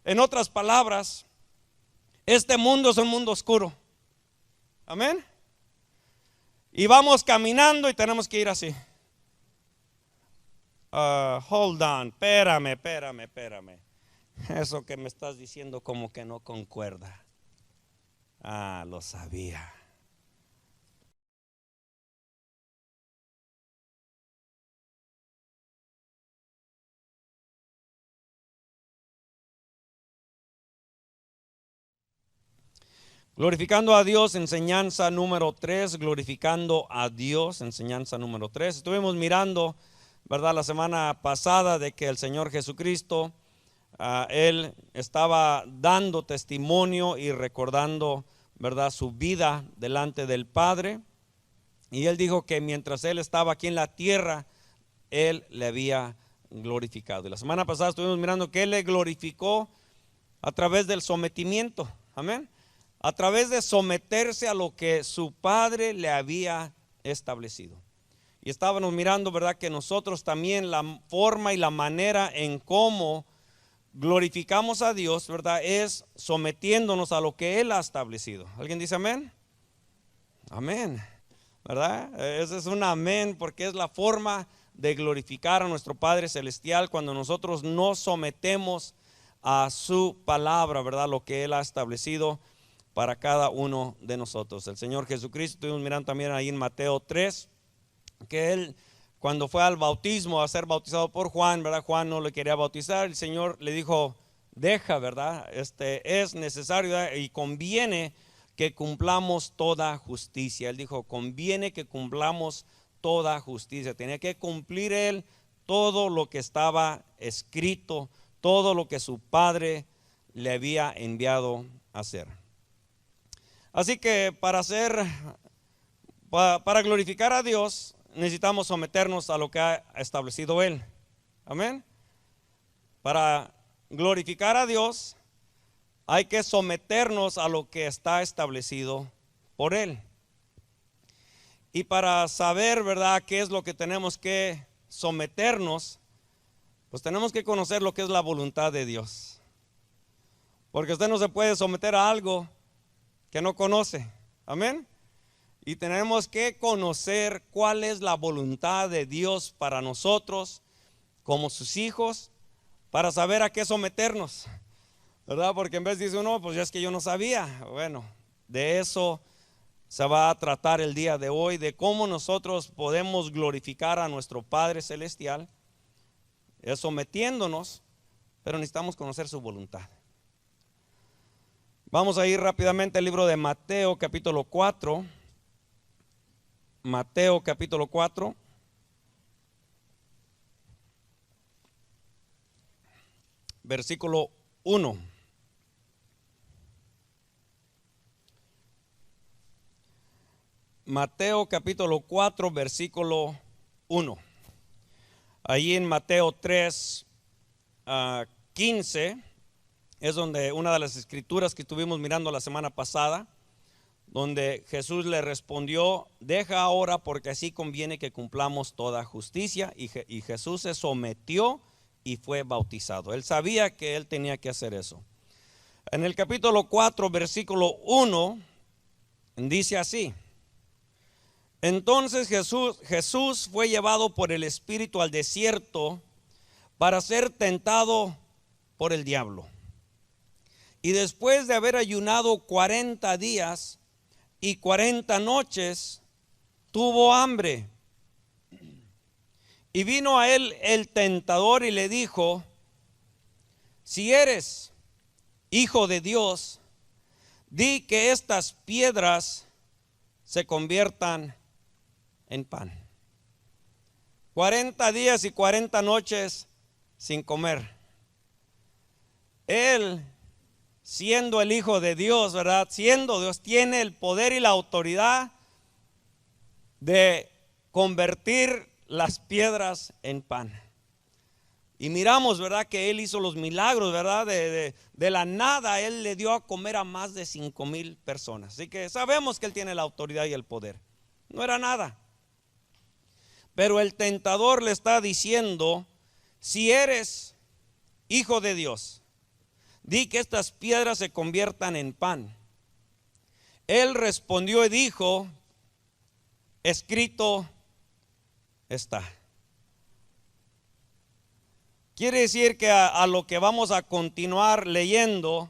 En otras palabras, este mundo es un mundo oscuro. Amén. Y vamos caminando y tenemos que ir así. Hold on, espérame. Eso que me estás diciendo como que no concuerda. Lo sabía. Glorificando a Dios, enseñanza número 3, glorificando a Dios, enseñanza número 3. Estuvimos mirando, ¿verdad?, la semana pasada de que el Señor Jesucristo, Él estaba dando testimonio y recordando, ¿verdad?, su vida delante del Padre. Y Él dijo que mientras Él estaba aquí en la tierra, Él le había glorificado. Y la semana pasada estuvimos mirando que Él le glorificó a través del sometimiento, amén, a través de someterse a lo que su Padre le había establecido. Y estábamos mirando, ¿verdad?, que nosotros también la forma y la manera en cómo glorificamos a Dios, ¿verdad?, es sometiéndonos a lo que Él ha establecido. ¿Alguien dice amén? Amén, ¿verdad? Ese es un amén, porque es la forma de glorificar a nuestro Padre Celestial cuando nosotros nos sometemos a su palabra, ¿verdad?, lo que Él ha establecido para cada uno de nosotros. El Señor Jesucristo, estuvimos mirando también ahí en Mateo 3, que Él cuando fue al bautismo, a ser bautizado por Juan, ¿verdad? Juan no le quería bautizar, el Señor le dijo, deja, ¿verdad? Es necesario, ¿verdad?, y conviene que cumplamos toda justicia. Él dijo, conviene que cumplamos toda justicia. Tenía que cumplir Él todo lo que estaba escrito, todo lo que su Padre le había enviado a hacer. Así que para glorificar a Dios necesitamos someternos a lo que ha establecido Él. Amén. Para glorificar a Dios hay que someternos a lo que está establecido por Él. Y para saber, ¿verdad?, qué es lo que tenemos que someternos, pues tenemos que conocer lo que es la voluntad de Dios. Porque usted no se puede someter a algo que no conoce. Amén. Y tenemos que conocer cuál es la voluntad de Dios para nosotros como sus hijos, para saber a qué someternos, ¿verdad? Porque en vez dice uno, pues ya es que yo no sabía. Bueno, de eso se va a tratar el día de hoy, de cómo nosotros podemos glorificar a nuestro Padre Celestial, es sometiéndonos, pero necesitamos conocer su voluntad. Vamos a ir rápidamente al libro de Mateo capítulo 4. Mateo capítulo 4. Versículo 1. Mateo capítulo 4, versículo 1. Ahí en Mateo 3, 15, es donde una de las escrituras que estuvimos mirando la semana pasada, donde Jesús le respondió, deja ahora porque así conviene que cumplamos toda justicia. Y Jesús se sometió y fue bautizado. Él sabía que él tenía que hacer eso. En el capítulo 4, versículo 1, dice así: entonces Jesús fue llevado por el Espíritu al desierto para ser tentado por el diablo. Y después de haber ayunado 40 días y 40 noches, tuvo hambre. Y vino a él el tentador y le dijo, si eres hijo de Dios, di que estas piedras se conviertan en pan. 40 días y 40 noches sin comer. Él, siendo el Hijo de Dios, ¿verdad?, siendo Dios, tiene el poder y la autoridad de convertir las piedras en pan. Y miramos, ¿verdad?, que Él hizo los milagros, ¿verdad? De la nada Él le dio a comer a más de 5,000 personas. Así que sabemos que Él tiene la autoridad y el poder. No era nada. Pero el tentador le está diciendo, si eres hijo de Dios, di que estas piedras se conviertan en pan. Él respondió y dijo, escrito está. Quiere decir que a lo que vamos a continuar leyendo,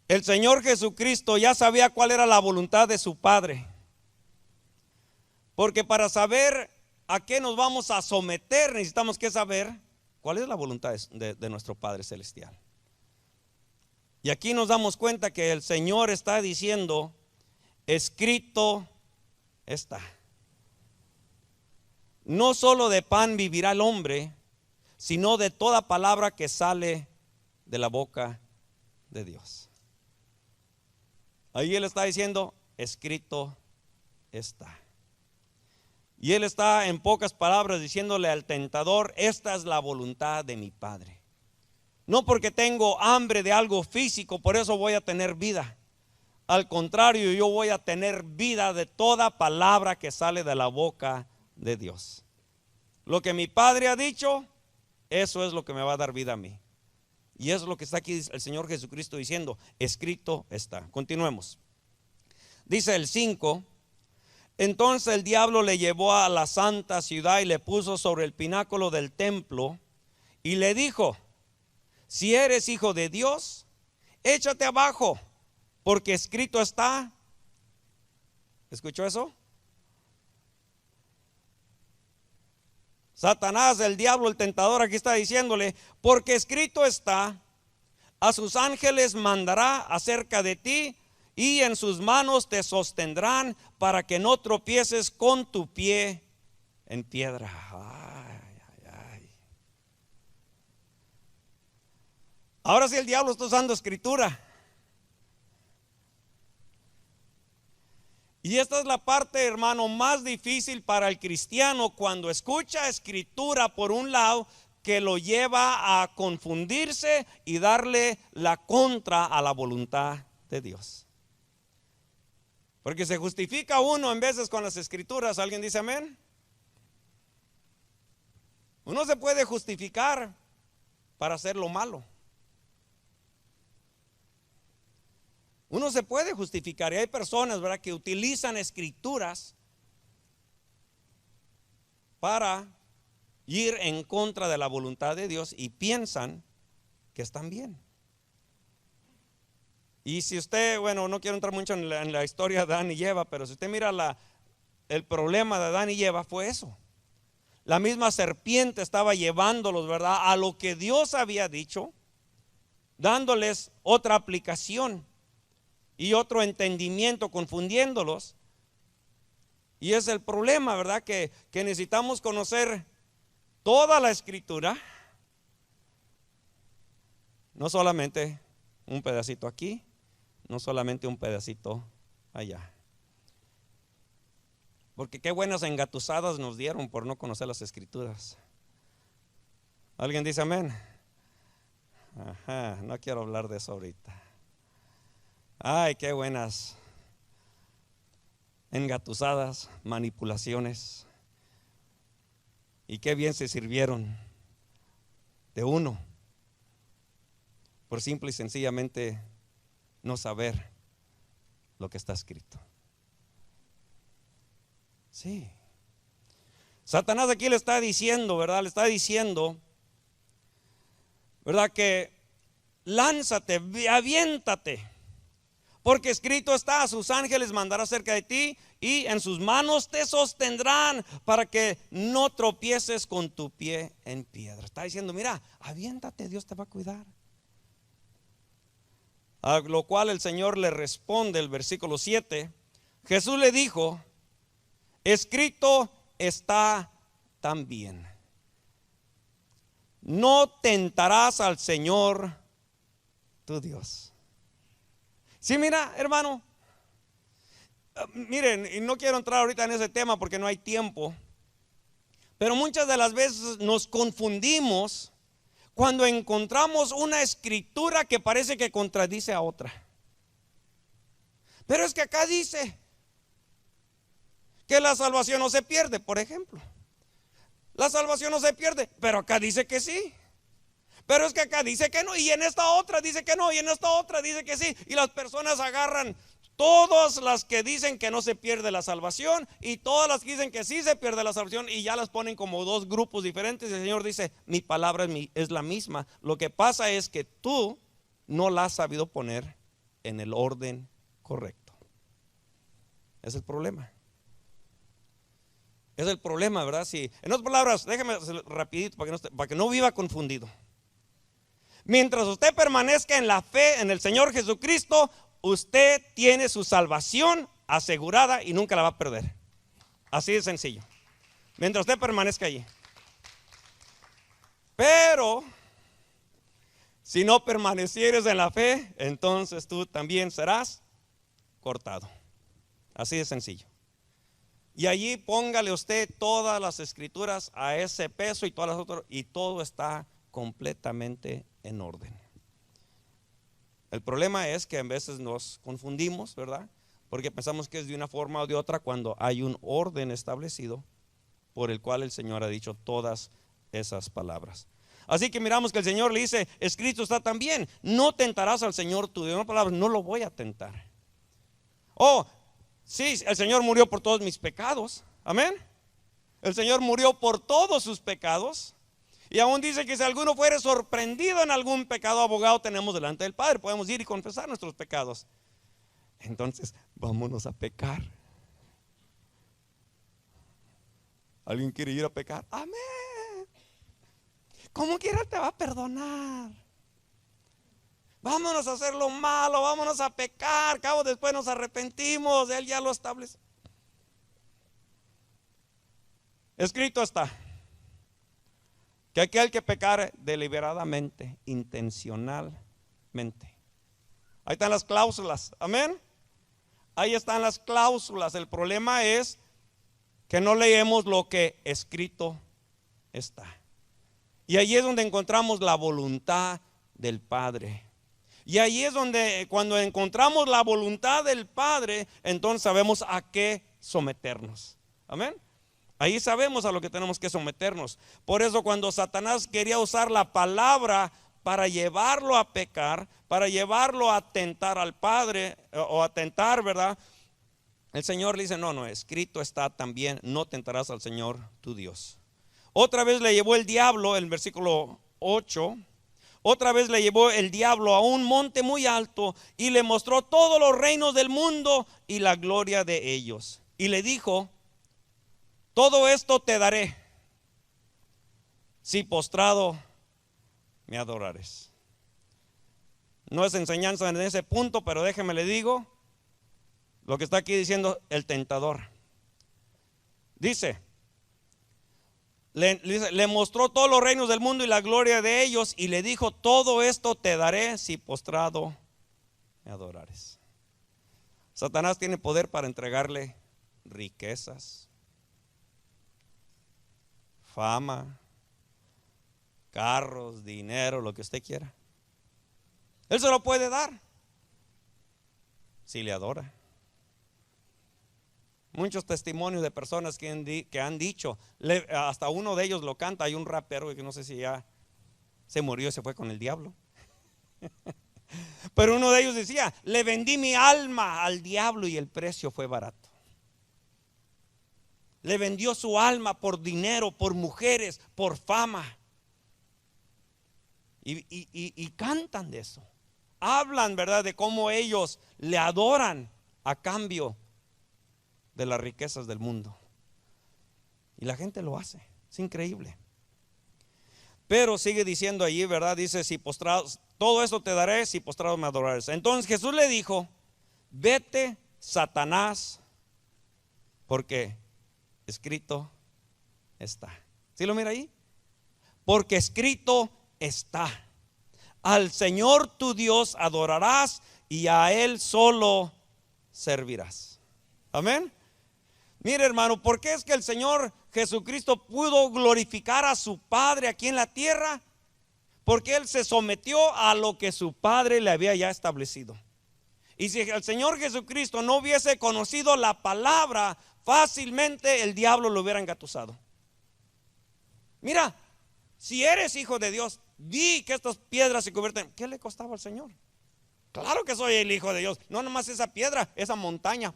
el Señor Jesucristo ya sabía cuál era la voluntad de su Padre. Porque para saber a qué nos vamos a someter, necesitamos que saber cuál es la voluntad de nuestro Padre Celestial. Y aquí nos damos cuenta que el Señor está diciendo, escrito está. No solo de pan vivirá el hombre, sino de toda palabra que sale de la boca de Dios. Ahí Él está diciendo, escrito está. Y Él está en pocas palabras diciéndole al tentador, esta es la voluntad de mi Padre. No porque tengo hambre de algo físico, por eso voy a tener vida. Al contrario, yo voy a tener vida de toda palabra que sale de la boca de Dios. Lo que mi Padre ha dicho, eso es lo que me va a dar vida a mí. Y eso es lo que está aquí el Señor Jesucristo diciendo, escrito está. Continuemos. Dice el 5. Entonces el diablo le llevó a la santa ciudad y le puso sobre el pináculo del templo y le dijo, si eres hijo de Dios, échate abajo, porque escrito está. ¿Escuchó eso? Satanás, el diablo, el tentador, aquí está diciéndole, porque escrito está, a sus ángeles mandará acerca de ti y en sus manos te sostendrán para que no tropieces con tu pie en piedra. Ay, ay, ay. Ahora sí el diablo está usando escritura. Y esta es la parte, hermano, más difícil para el cristiano cuando escucha escritura por un lado que lo lleva a confundirse y darle la contra a la voluntad de Dios. Porque se justifica uno en veces con las escrituras. ¿Alguien dice amén? Uno se puede justificar para hacer lo malo. Uno se puede justificar y hay personas, ¿verdad?, que utilizan escrituras para ir en contra de la voluntad de Dios y piensan que están bien. Y si usted, bueno, no quiero entrar mucho en la historia de Adán y Eva, pero si usted mira el problema de Adán y Eva fue eso. La misma serpiente estaba llevándolos, ¿verdad?, a lo que Dios había dicho, dándoles otra aplicación y otro entendimiento, confundiéndolos. Y es el problema, ¿verdad?, que necesitamos conocer toda la escritura, no solamente un pedacito aquí, no solamente un pedacito allá. Porque qué buenas engatusadas nos dieron por no conocer las escrituras. ¿Alguien dice amén? Ajá, no quiero hablar de eso ahorita. Ay, qué buenas engatusadas, manipulaciones. Y qué bien se sirvieron de uno por simple y sencillamente no saber lo que está escrito. Sí. Satanás aquí le está diciendo, ¿verdad? Le está diciendo, ¿verdad?, que lánzate, aviéntate, porque escrito está, a sus ángeles mandará cerca de ti y en sus manos te sostendrán para que no tropieces con tu pie en piedra. Está diciendo, mira, aviéntate, Dios te va a cuidar. A lo cual el Señor le responde, el versículo 7, Jesús le dijo, escrito está también, no tentarás al Señor tu Dios. Sí, mira, hermano, miren, y no quiero entrar ahorita en ese tema porque no hay tiempo, pero muchas de las veces nos confundimos cuando encontramos una escritura que parece que contradice a otra. Pero es que acá dice que la salvación no se pierde, por ejemplo. La salvación no se pierde, pero acá dice que sí. Pero es que acá dice que no, y en esta otra dice que no, y en esta otra dice que sí. Y las personas agarran todas las que dicen que no se pierde la salvación y todas las que dicen que sí se pierde la salvación, y ya las ponen como dos grupos diferentes. Y el Señor dice: mi palabra es la misma. Lo que pasa es que tú no la has sabido poner en el orden correcto. Es el problema. Es el problema, ¿verdad? Sí. En otras palabras, déjeme rapidito para que no viva confundido. Mientras usted permanezca en la fe en el Señor Jesucristo, usted tiene su salvación asegurada y nunca la va a perder. Así de sencillo. Mientras usted permanezca allí. Pero si no permanecieres en la fe, entonces tú también serás cortado. Así de sencillo. Y allí póngale usted todas las escrituras a ese peso y todas las otras, y todo está completamente en orden. El problema es que a veces nos confundimos, ¿verdad? Porque pensamos que es de una forma o de otra, cuando hay un orden establecido por el cual el Señor ha dicho todas esas palabras. Así que miramos que el Señor le dice: escrito está también, no tentarás al Señor tu Dios. En otras palabras, no lo voy a tentar. Oh, sí, el Señor murió por todos mis pecados. Amén. El Señor murió por todos sus pecados. Y aún dice que si alguno fuere sorprendido en algún pecado, abogado tenemos delante del Padre. Podemos ir y confesar nuestros pecados. Entonces, vámonos a pecar. ¿Alguien quiere ir a pecar? Amén. Como quiera te va a perdonar. Vámonos a hacer lo malo, vámonos a pecar. Cabo después nos arrepentimos, Él ya lo establece. Escrito está que aquel que pecare deliberadamente, intencionalmente. Ahí están las cláusulas, amén. Ahí están las cláusulas. El problema es que no leemos lo que escrito está. Y ahí es donde encontramos la voluntad del Padre. Y ahí es donde, cuando encontramos la voluntad del Padre, entonces sabemos a qué someternos. Amén. Ahí sabemos a lo que tenemos que someternos. Por eso cuando Satanás quería usar la palabra para llevarlo a pecar, para llevarlo a tentar al Padre, o a tentar, ¿verdad? El Señor le dice: no, escrito está también, no tentarás al Señor tu Dios. Otra vez le llevó el diablo, el versículo 8. Otra vez le llevó el diablo a un monte muy alto y le mostró todos los reinos del mundo y la gloria de ellos. Y le dijo: todo esto te daré si postrado me adorares. No es enseñanza en ese punto, pero déjeme le digo lo que está aquí diciendo el tentador. Dice: le mostró todos los reinos del mundo y la gloria de ellos, y le dijo: todo esto te daré si postrado me adorares. Satanás tiene poder para entregarle riquezas, fama, carros, dinero, lo que usted quiera. Él se lo puede dar si le adora. Muchos testimonios de personas que han dicho, hasta uno de ellos lo canta. Hay un rapero que no sé si ya se murió y se fue con el diablo. Pero uno de ellos decía: le vendí mi alma al diablo y el precio fue barato. Le vendió su alma por dinero, por mujeres, por fama. Y cantan de eso. Hablan, ¿verdad?, de cómo ellos le adoran a cambio de las riquezas del mundo. Y la gente lo hace. Es increíble. Pero sigue diciendo allí, ¿verdad? Dice: si postrado, todo esto te daré si postrado me adorares. Entonces Jesús le dijo: vete, Satanás, porque escrito está. ¿Sí lo mira ahí? Porque escrito está: al Señor tu Dios adorarás y a Él solo servirás. Amén. Mire, hermano, ¿por qué es que el Señor Jesucristo pudo glorificar a su Padre aquí en la tierra? Porque Él se sometió a lo que su Padre le había ya establecido. Y si el Señor Jesucristo no hubiese conocido la palabra, fácilmente el diablo lo hubiera engatusado. Mira, si eres hijo de Dios, di que estas piedras se convierten. ¿Qué le costaba al Señor? Claro que soy el Hijo de Dios. No nomás esa piedra, esa montaña.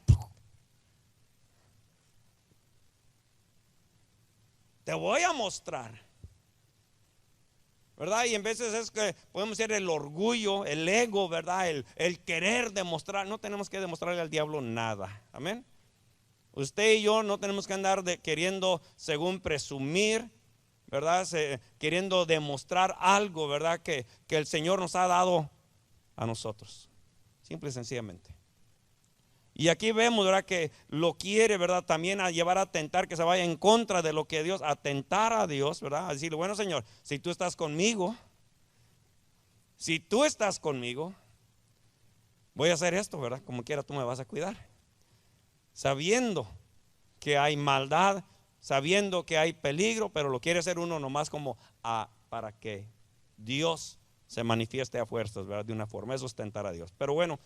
Te voy a mostrar, ¿verdad? Y en veces es que podemos ser el orgullo, el ego, ¿verdad? El querer demostrar. No tenemos que demostrarle al diablo nada. Amén. Usted y yo no tenemos que andar queriendo, según presumir, ¿verdad? Queriendo demostrar algo, ¿verdad? Que el Señor nos ha dado a nosotros. Simple y sencillamente. Y aquí vemos, ¿verdad? Que lo quiere, ¿verdad? También a llevar a tentar, que se vaya en contra de lo que Dios, a tentar a Dios, ¿verdad? A decirle, bueno, Señor, si tú estás conmigo, voy a hacer esto, ¿verdad? Como quiera tú me vas a cuidar. Sabiendo que hay maldad, sabiendo que hay peligro, pero lo quiere hacer uno nomás como para que Dios se manifieste a fuerzas, ¿verdad? De una forma, eso es tentar a Dios. Pero bueno,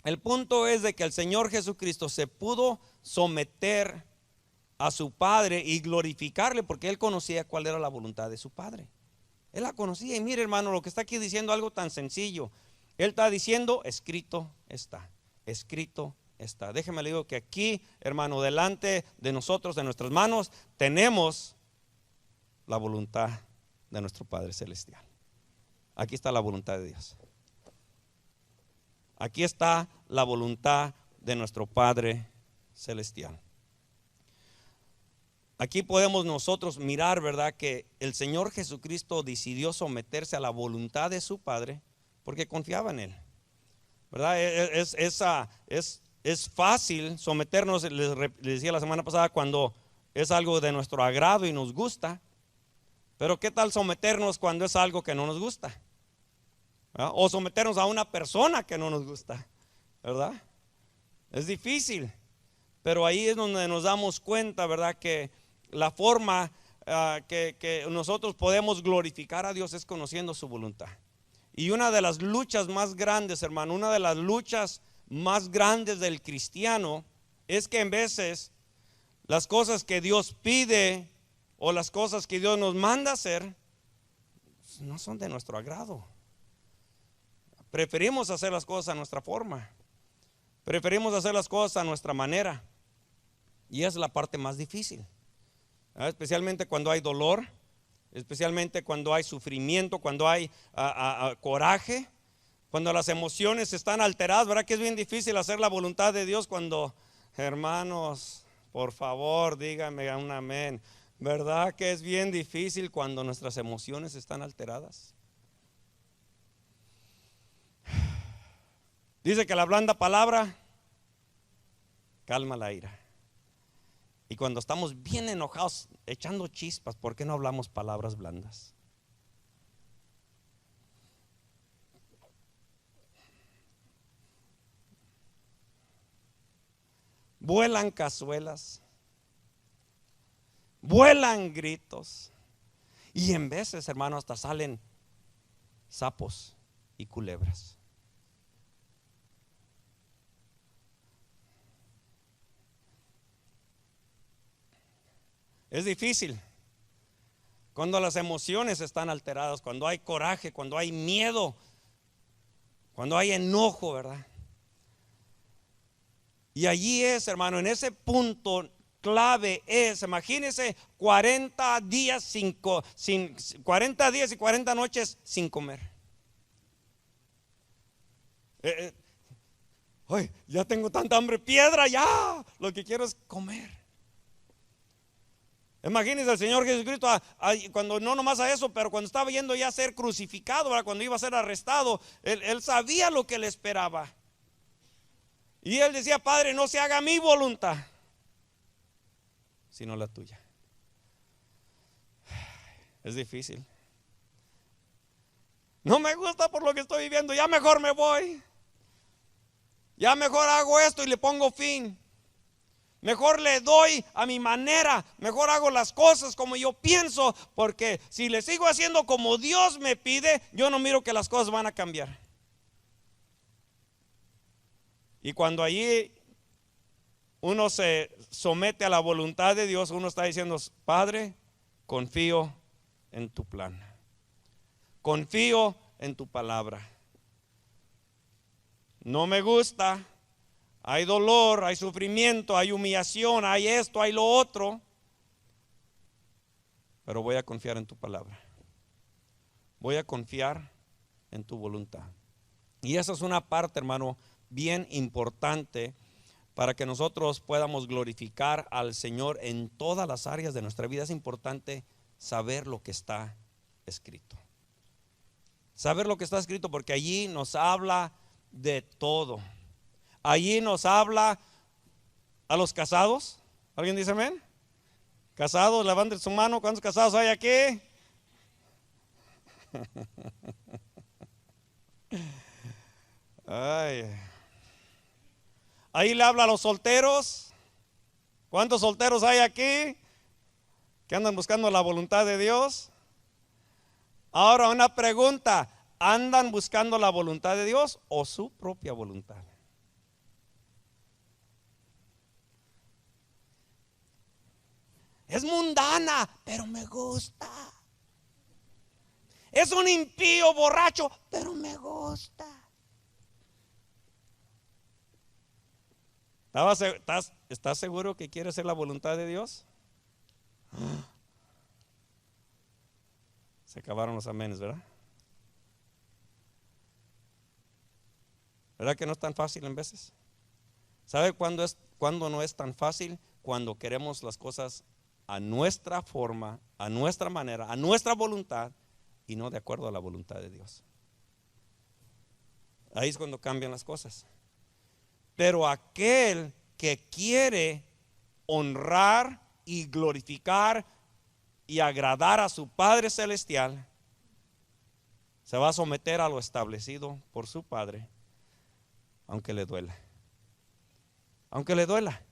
el punto es de que el Señor Jesucristo se pudo someter a su Padre y glorificarle porque Él conocía cuál era la voluntad de su Padre. Él la conocía. Y mire, hermano, lo que está aquí diciendo algo tan sencillo. Él está diciendo, escrito está, escrito está. Déjeme le digo que aquí, hermano, delante de nosotros, de nuestras manos, tenemos la voluntad de nuestro Padre Celestial. Aquí está la voluntad de Dios. Aquí está la voluntad de nuestro Padre Celestial. Aquí podemos nosotros mirar, ¿verdad? Que el Señor Jesucristo decidió someterse a la voluntad de su Padre porque confiaba en Él, ¿verdad? Es fácil someternos, les decía la semana pasada, cuando es algo de nuestro agrado y nos gusta. Pero ¿qué tal someternos cuando es algo que no nos gusta? ¿Verdad? O someternos a una persona que no nos gusta, ¿verdad? Es difícil. Pero ahí es donde nos damos cuenta, ¿verdad? Que la forma que nosotros podemos glorificar a Dios es conociendo su voluntad. Y una de las luchas más grandes, hermano, una de las luchas más grandes del cristiano es que en veces las cosas que Dios pide o las cosas que Dios nos manda hacer no son de nuestro agrado. Preferimos hacer las cosas a nuestra forma. Preferimos hacer las cosas a nuestra manera. Y es la parte más difícil, ¿verdad? Especialmente cuando hay dolor, especialmente cuando hay sufrimiento, cuando hay coraje, cuando las emociones están alteradas, ¿verdad? Que es bien difícil hacer la voluntad de Dios cuando, hermanos, por favor, díganme un amén. ¿Verdad que es bien difícil cuando nuestras emociones están alteradas? Dice que la blanda palabra calma la ira. Y cuando estamos bien enojados, echando chispas, ¿por qué no hablamos palabras blandas? Vuelan cazuelas, vuelan gritos, y en veces, hermano, hasta salen sapos y culebras. Es difícil cuando las emociones están alteradas, cuando hay coraje, cuando hay miedo, cuando hay enojo, ¿verdad? Y allí es, hermano, en ese punto clave es, imagínense 40 días 40 días y 40 noches sin comer. Ay, ya tengo tanta hambre, piedra, ya, lo que quiero es comer. Imagínense al Señor Jesucristo cuando no nomás a eso, pero cuando estaba yendo ya a ser crucificado, ¿verdad? Cuando iba a ser arrestado, él sabía lo que le esperaba. Y él decía, Padre, no se haga mi voluntad, sino la tuya. Es difícil. No me gusta por lo que estoy viviendo, ya mejor me voy. Ya mejor hago esto y le pongo fin. Mejor le doy a mi manera, mejor hago las cosas como yo pienso, porque si le sigo haciendo como Dios me pide, yo no miro que las cosas van a cambiar. Y cuando allí uno se somete a la voluntad de Dios, uno está diciendo, Padre, confío en tu plan. confío en tu palabra. No me gusta, hay dolor, hay sufrimiento, hay humillación, hay esto, hay lo otro, pero voy a confiar en tu palabra. Voy a confiar en tu voluntad. Y esa es una parte, hermano, bien importante para que nosotros podamos glorificar al Señor en todas las áreas de nuestra vida. Es importante saber lo que está escrito. Saber lo que está escrito, porque allí nos habla de todo. Allí nos habla a los casados. ¿Alguien dice amén? Casados, levanten su mano. ¿Cuántos casados hay aquí? Ay. Ahí le habla a los solteros. ¿Cuántos solteros hay aquí que andan buscando la voluntad de Dios? Ahora una pregunta: ¿andan buscando la voluntad de Dios o su propia voluntad? Es mundana, pero me gusta. Es un impío borracho, pero me gusta. ¿Estás seguro que quieres hacer la voluntad de Dios? Se acabaron los amenes, ¿verdad? ¿Verdad que no es tan fácil en veces? ¿Sabe cuándo no es tan fácil? Cuando queremos las cosas a nuestra forma, a nuestra manera, a nuestra voluntad, y no de acuerdo a la voluntad de Dios. Ahí es cuando cambian las cosas. Pero aquel que quiere honrar y glorificar y agradar a su Padre Celestial, se va a someter a lo establecido por su Padre, aunque le duela. Aunque le duela.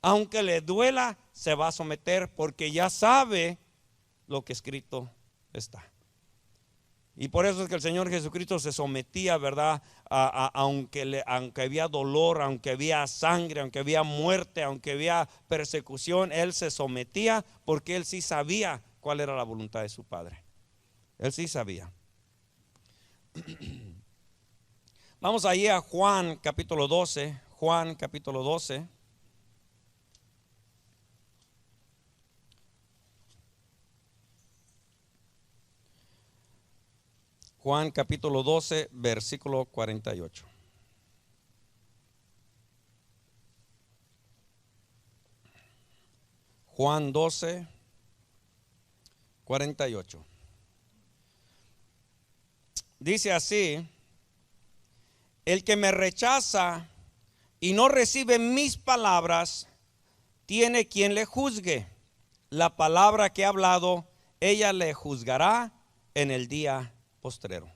Aunque le duela, se va a someter porque ya sabe lo que escrito está. Y por eso es que el Señor Jesucristo se sometía, ¿verdad? Aunque había dolor, aunque había sangre, aunque había muerte, aunque había persecución, Él se sometía porque Él sí sabía cuál era la voluntad de su Padre. Él sí sabía. Vamos ahí a Juan capítulo 12. Juan capítulo 12. Juan capítulo 12, versículo 48. Juan 12, 48. Dice así: el que me rechaza y no recibe mis palabras, tiene quien le juzgue. La palabra que he hablado, ella le juzgará en el día postrero.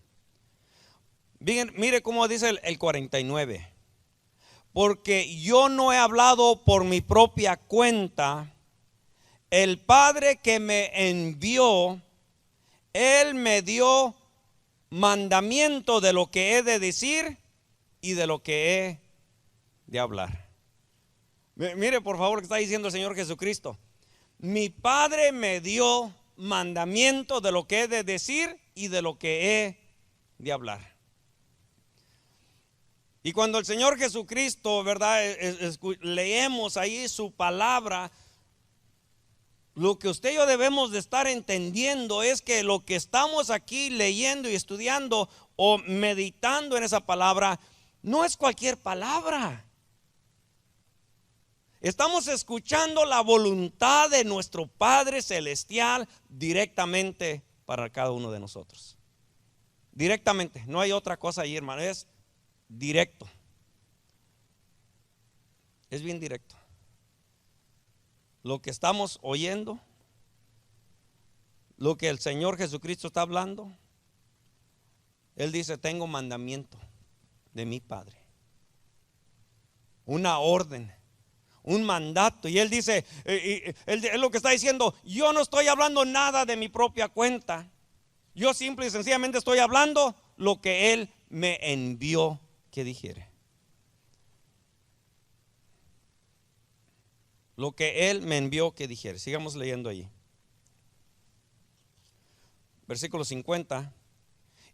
Bien, mire cómo dice el 49. Porque yo no he hablado por mi propia cuenta. El Padre que me envió, Él me dio mandamiento de lo que he de decir y de lo que he de hablar. Mire por favor lo que está diciendo el Señor Jesucristo. Mi Padre me dio mandamiento de lo que he de decir y de lo que he de hablar. Y cuando el Señor Jesucristo, ¿verdad? Leemos ahí su palabra, lo que usted y yo debemos de estar entendiendo es que lo que estamos aquí leyendo y estudiando o meditando en esa palabra no es cualquier palabra. Estamos escuchando la voluntad de nuestro Padre Celestial directamente para cada uno de nosotros. Directamente, no hay otra cosa ahí, hermano, es directo. Es bien directo. Lo que estamos oyendo, lo que el Señor Jesucristo está hablando, Él dice: tengo mandamiento de mi Padre, una orden, un mandato. Y Él dice, Él lo que está diciendo: yo no estoy hablando nada de mi propia cuenta. Yo simple y sencillamente estoy hablando lo que Él me envió que dijere. Lo que Él me envió que dijere. Sigamos leyendo allí. versículo 50.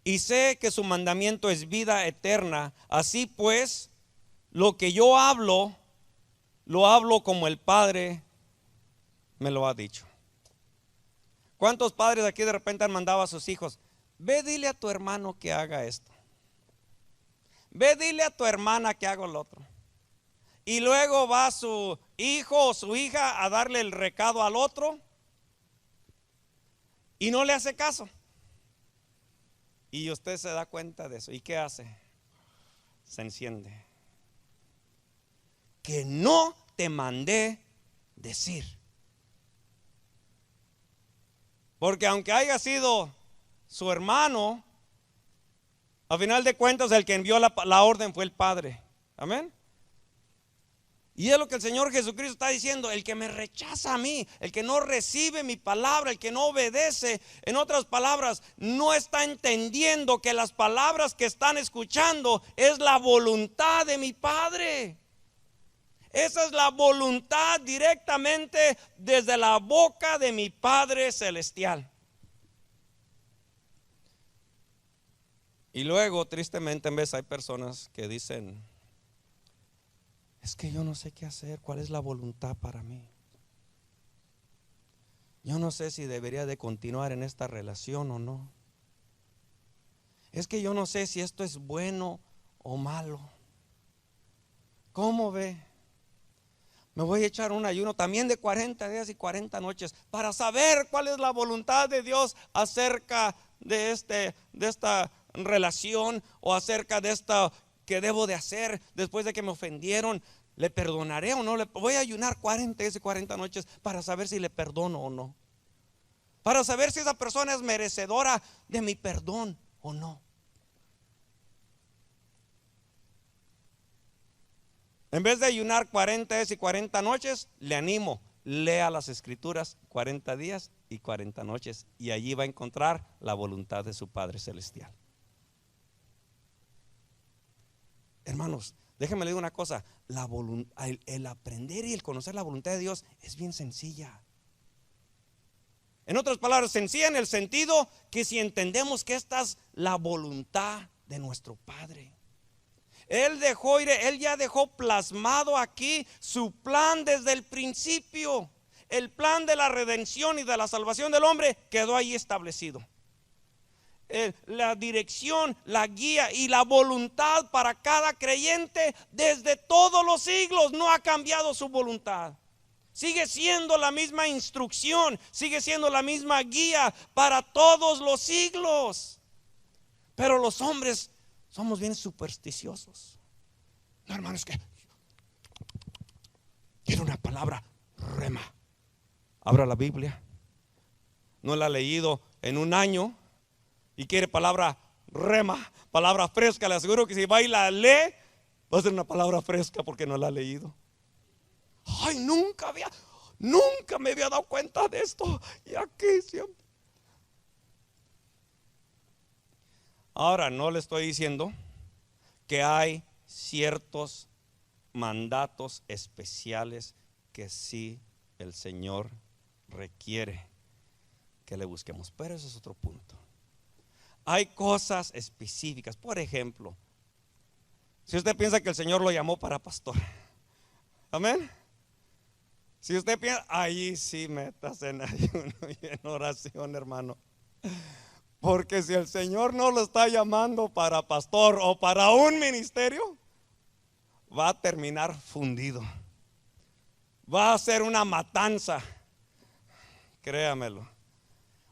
Y sé que su mandamiento es vida eterna. Así pues, lo que yo hablo, lo hablo como el Padre me lo ha dicho. ¿Cuántos padres aquí de repente han mandado a sus hijos? Ve, dile a tu hermano que haga esto. Ve, dile a tu hermana que haga lo otro. Y luego va su hijo o su hija a darle el recado al otro y no le hace caso. Y usted se da cuenta de eso. ¿Y qué hace? Se enciende. Que no te mandé decir. Porque aunque haya sido su hermano, a final de cuentas el que envió la orden fue el Padre. Amén. Y es lo que el Señor Jesucristo está diciendo: el que me rechaza a mí, el que no recibe mi palabra, el que no obedece, en otras palabras, no está entendiendo que las palabras que están escuchando es la voluntad de mi Padre. Esa es la voluntad directamente desde la boca de mi Padre Celestial. Y luego, tristemente, en vez hay personas que dicen: es que yo no sé qué hacer, cuál es la voluntad para mí. Yo no sé si debería de continuar en esta relación o no. Es que yo no sé si esto es bueno o malo. ¿Cómo ve? Me voy a echar un ayuno también de 40 días y 40 noches para saber cuál es la voluntad de Dios acerca de esta relación, o acerca de esta que debo de hacer después de que me ofendieron. ¿Le perdonaré o no? Voy a ayunar 40 días y 40 noches para saber si le perdono o no, para saber si esa persona es merecedora de mi perdón o no. En vez de ayunar 40 días y 40 noches, le animo: lea las Escrituras 40 días y 40 noches, y allí va a encontrar la voluntad de su Padre Celestial. Hermanos, déjenme le digo una cosa: el aprender y el conocer la voluntad de Dios es bien sencilla. En otras palabras, sencilla en el sentido que si entendemos que esta es la voluntad de nuestro Padre. Él ya dejó plasmado aquí su plan desde el principio. El plan de la redención y de la salvación del hombre quedó ahí establecido. La dirección, la guía y la voluntad para cada creyente desde todos los siglos no ha cambiado su voluntad. Sigue siendo la misma instrucción, sigue siendo la misma guía para todos los siglos. Pero los hombres somos bien supersticiosos. No, hermanos, que quiero una palabra rema. Abra la Biblia. No la ha leído en un año y quiere palabra rema, palabra fresca. Le aseguro que si va y la lee, va a ser una palabra fresca porque no la ha leído. Ay, nunca me había dado cuenta de esto. Y aquí siempre. Ahora, no le estoy diciendo que hay ciertos mandatos especiales que sí el Señor requiere que le busquemos, pero eso es otro punto. Hay cosas específicas. Por ejemplo, si usted piensa que el Señor lo llamó para pastor, amén. Si usted piensa, ahí sí métase en ayuno y en oración, hermano. Porque si el Señor no lo está llamando para pastor o para un ministerio, va a terminar fundido. Va a ser una matanza. Créamelo.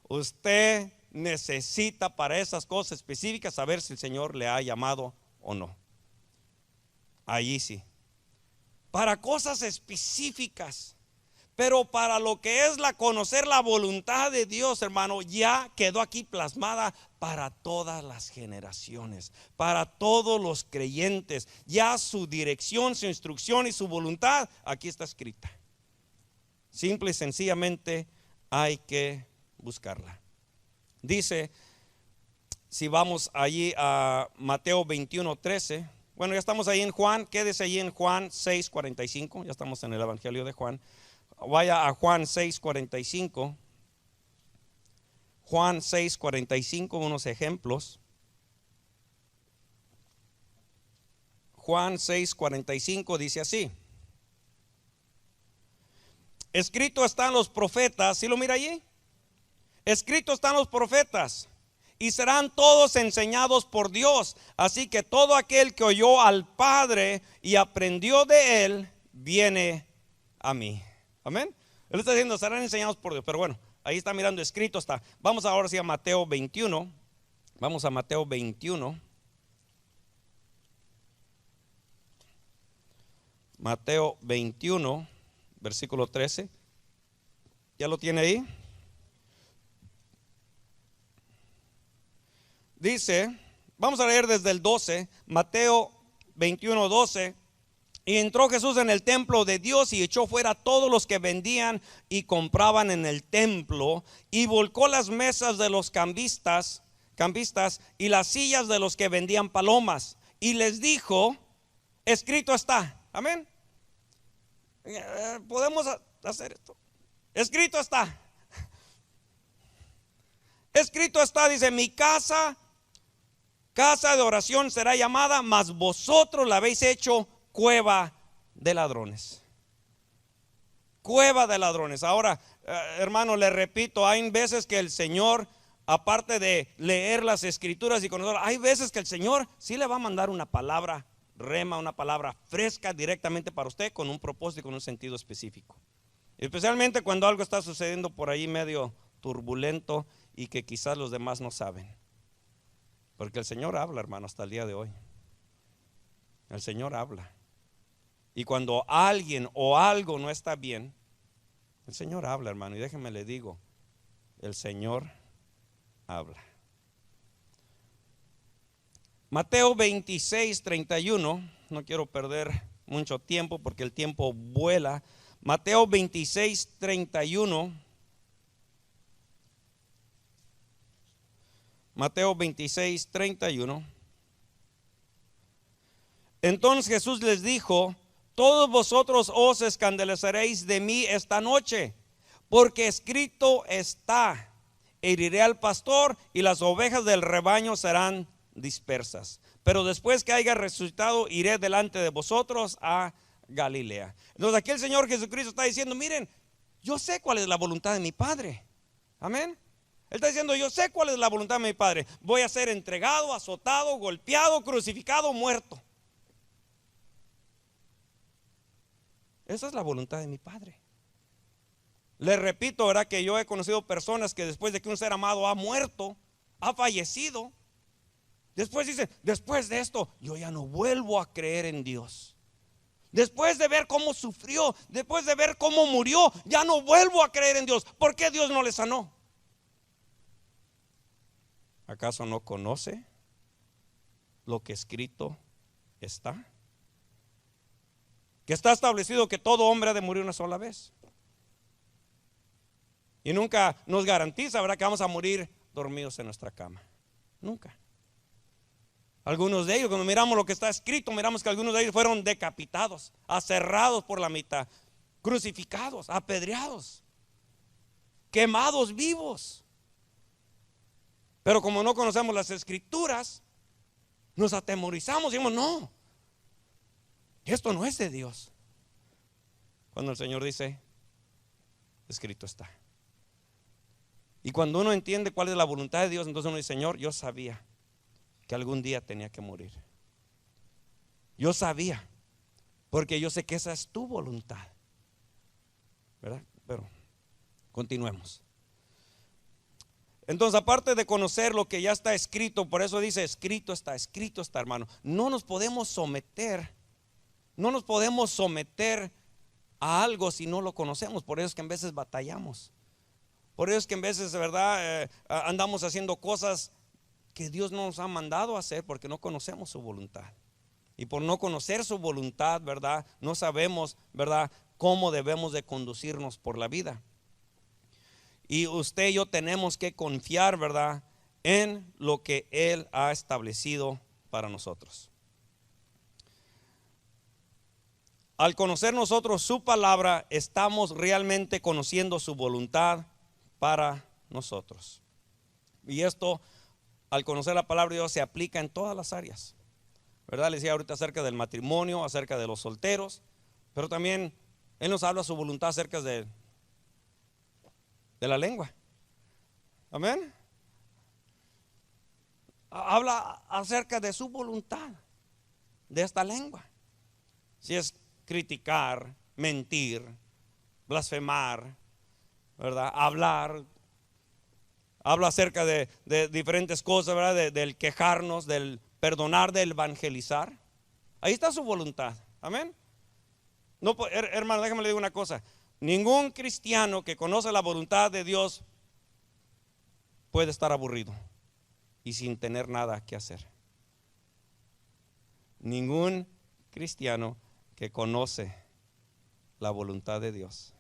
Usted necesita para esas cosas específicas saber si el Señor le ha llamado o no. Allí sí. Para cosas específicas. Pero para lo que es conocer la voluntad de Dios, hermano, ya quedó aquí plasmada para todas las generaciones, para todos los creyentes. Ya su dirección, su instrucción y su voluntad aquí está escrita. Simple y sencillamente hay que buscarla. Dice, si vamos allí a Mateo 21:13, bueno, ya estamos ahí en Juan, quédese allí en Juan 6:45, ya estamos en el Evangelio de Juan. Vaya a Juan 6:45. Juan 6:45, unos ejemplos. Juan 6:45 dice así: escrito están los profetas, ¿sí lo mira allí? Escrito están los profetas, y serán todos enseñados por Dios. Así que todo aquel que oyó al Padre y aprendió de él, viene a mí. Amén. Él está diciendo, serán enseñados por Dios. Pero bueno, ahí está mirando, escrito está. Vamos ahora sí a Mateo 21. Vamos a Mateo 21. Mateo 21, versículo 13. ¿Ya lo tiene ahí? Dice, vamos a leer desde el 12, Mateo 21, 12. Y entró Jesús en el templo de Dios y echó fuera a todos los que vendían y compraban en el templo, y volcó las mesas de los cambistas y las sillas de los que vendían palomas, y les dijo, escrito está. Amén. Podemos hacer esto. Escrito está. Escrito está, dice, mi casa de oración será llamada, mas vosotros la habéis hecho cueva de ladrones. Cueva de ladrones. Ahora, hermano, le repito, hay veces que el Señor, aparte de leer las escrituras y conocer, hay veces que el Señor sí le va a mandar una palabra rema, una palabra fresca directamente para usted, con un propósito y con un sentido específico. Especialmente cuando algo está sucediendo por ahí medio turbulento y que quizás los demás no saben. Porque el Señor habla, hermano, hasta el día de hoy. El Señor habla. Y cuando alguien o algo no está bien, el Señor habla, hermano. Y déjeme le digo, el Señor habla. Mateo 26, 31. No quiero perder mucho tiempo porque el tiempo vuela. Mateo 26, 31. Mateo 26, 31. Entonces Jesús les dijo, todos vosotros os escandalizaréis de mí esta noche, porque escrito está, heriré al pastor y las ovejas del rebaño serán dispersas. Pero después que haya resucitado, iré delante de vosotros a Galilea. Entonces aquí el Señor Jesucristo está diciendo, miren, yo sé cuál es la voluntad de mi Padre. Amén. Él está diciendo, yo sé cuál es la voluntad de mi Padre. Voy a ser entregado, azotado, golpeado, crucificado, muerto. Esa es la voluntad de mi Padre. Les repito, ¿verdad? Que yo he conocido personas que después de que un ser amado ha muerto, ha fallecido, después dicen, después de esto, yo ya no vuelvo a creer en Dios. Después de ver cómo sufrió, después de ver cómo murió, ya no vuelvo a creer en Dios. ¿Por qué Dios no le sanó? ¿Acaso no conoce lo que escrito está? Que está establecido que todo hombre ha de morir una sola vez. Y nunca nos garantiza, ¿verdad?, que vamos a morir dormidos en nuestra cama. Nunca. Algunos de ellos, cuando miramos lo que está escrito, miramos que algunos de ellos fueron decapitados, aserrados por la mitad, crucificados, apedreados, quemados vivos. Pero como no conocemos las escrituras, nos atemorizamos y decimos, no, esto no es de Dios. Cuando el Señor dice, escrito está. Y cuando uno entiende cuál es la voluntad de Dios, entonces uno dice, Señor, yo sabía que algún día tenía que morir. Yo sabía, porque yo sé que esa es tu voluntad, ¿verdad? Pero continuemos. Entonces, aparte de conocer lo que ya está escrito, por eso dice, escrito está, hermano. No nos podemos someter a algo si no lo conocemos. Por eso es que en veces batallamos. Por eso es que en veces, de verdad, andamos haciendo cosas que Dios no nos ha mandado a hacer porque no conocemos su voluntad. Y por no conocer su voluntad, ¿verdad?, no sabemos, ¿verdad?, cómo debemos de conducirnos por la vida. Y usted y yo tenemos que confiar, ¿verdad?, en lo que Él ha establecido para nosotros. Al conocer nosotros su palabra, estamos realmente conociendo su voluntad para nosotros. Y esto, al conocer la palabra de Dios, se aplica en todas las áreas, ¿verdad? Le decía ahorita acerca del matrimonio, acerca de los solteros, pero también Él nos habla su voluntad acerca de la lengua. Amén. Habla acerca de su voluntad, de esta lengua. Si es criticar, mentir, blasfemar, ¿verdad? Habla acerca de diferentes cosas, ¿verdad? Del quejarnos, del perdonar, del evangelizar. Ahí está su voluntad. Amén. No, hermano, déjame le digo una cosa. Ningún cristiano que conoce la voluntad de Dios puede estar aburrido y sin tener nada que hacer. Ningún cristiano que conoce la voluntad de Dios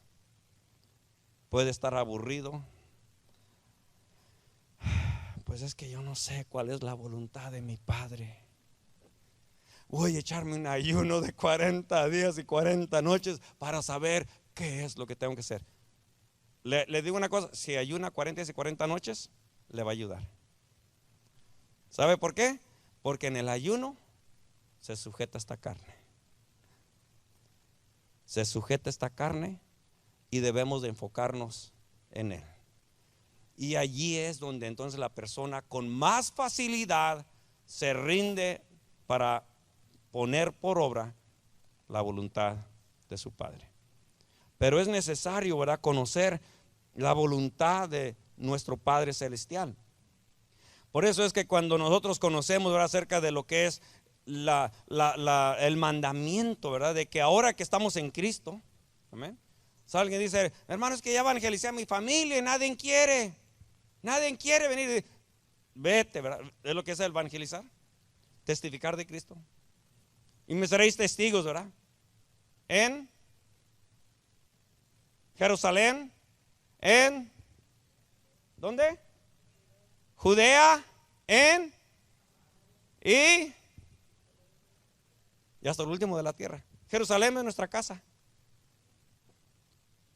puede estar aburrido. Pues es que yo no sé cuál es la voluntad de mi Padre. Voy a echarme un ayuno de 40 días y 40 noches para saber qué es lo que tengo que hacer. Le digo una cosa, si ayuna 40 días y 40 noches, le va a ayudar. ¿Sabe por qué? Porque en el ayuno se sujeta esta carne. Se sujeta esta carne y debemos de enfocarnos en Él. Y allí es donde entonces la persona con más facilidad se rinde para poner por obra la voluntad de su Padre. Pero es necesario, ¿verdad?, conocer la voluntad de nuestro Padre Celestial. Por eso es que cuando nosotros conocemos, ¿verdad?, acerca de lo que es el mandamiento, ¿verdad?, de que ahora que estamos en Cristo, amén. O alguien dice, hermano, es que ya evangelicé a mi familia y nadie quiere venir. Vete, ¿verdad? Es lo que es el evangelizar, testificar de Cristo. Y me seréis testigos, ¿verdad? En Jerusalén, en ¿dónde? Judea, y hasta el último de la tierra. Jerusalén es nuestra casa.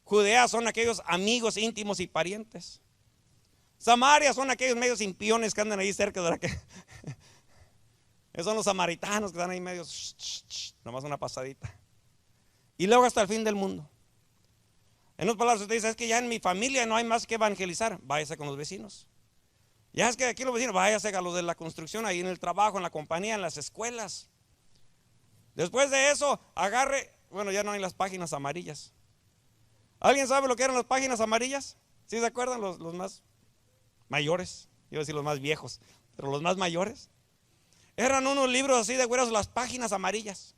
Judea son aquellos amigos íntimos y parientes. Samaria son aquellos medios impiones que andan ahí cerca de la que esos son los samaritanos que están ahí medios, nomás una pasadita. Y luego hasta el fin del mundo. En otras palabras, usted dice, es que ya en mi familia no hay más que evangelizar. Váyase con los vecinos. Ya es que aquí los vecinos, váyase a los de la construcción, ahí en el trabajo, en la compañía, en las escuelas. Después de eso, agarre, bueno, ya no hay las páginas amarillas. ¿Alguien sabe lo que eran las páginas amarillas? ¿Sí se acuerdan los más mayores? Iba a decir los más viejos, pero los más mayores. Eran unos libros así de güeros, las páginas amarillas.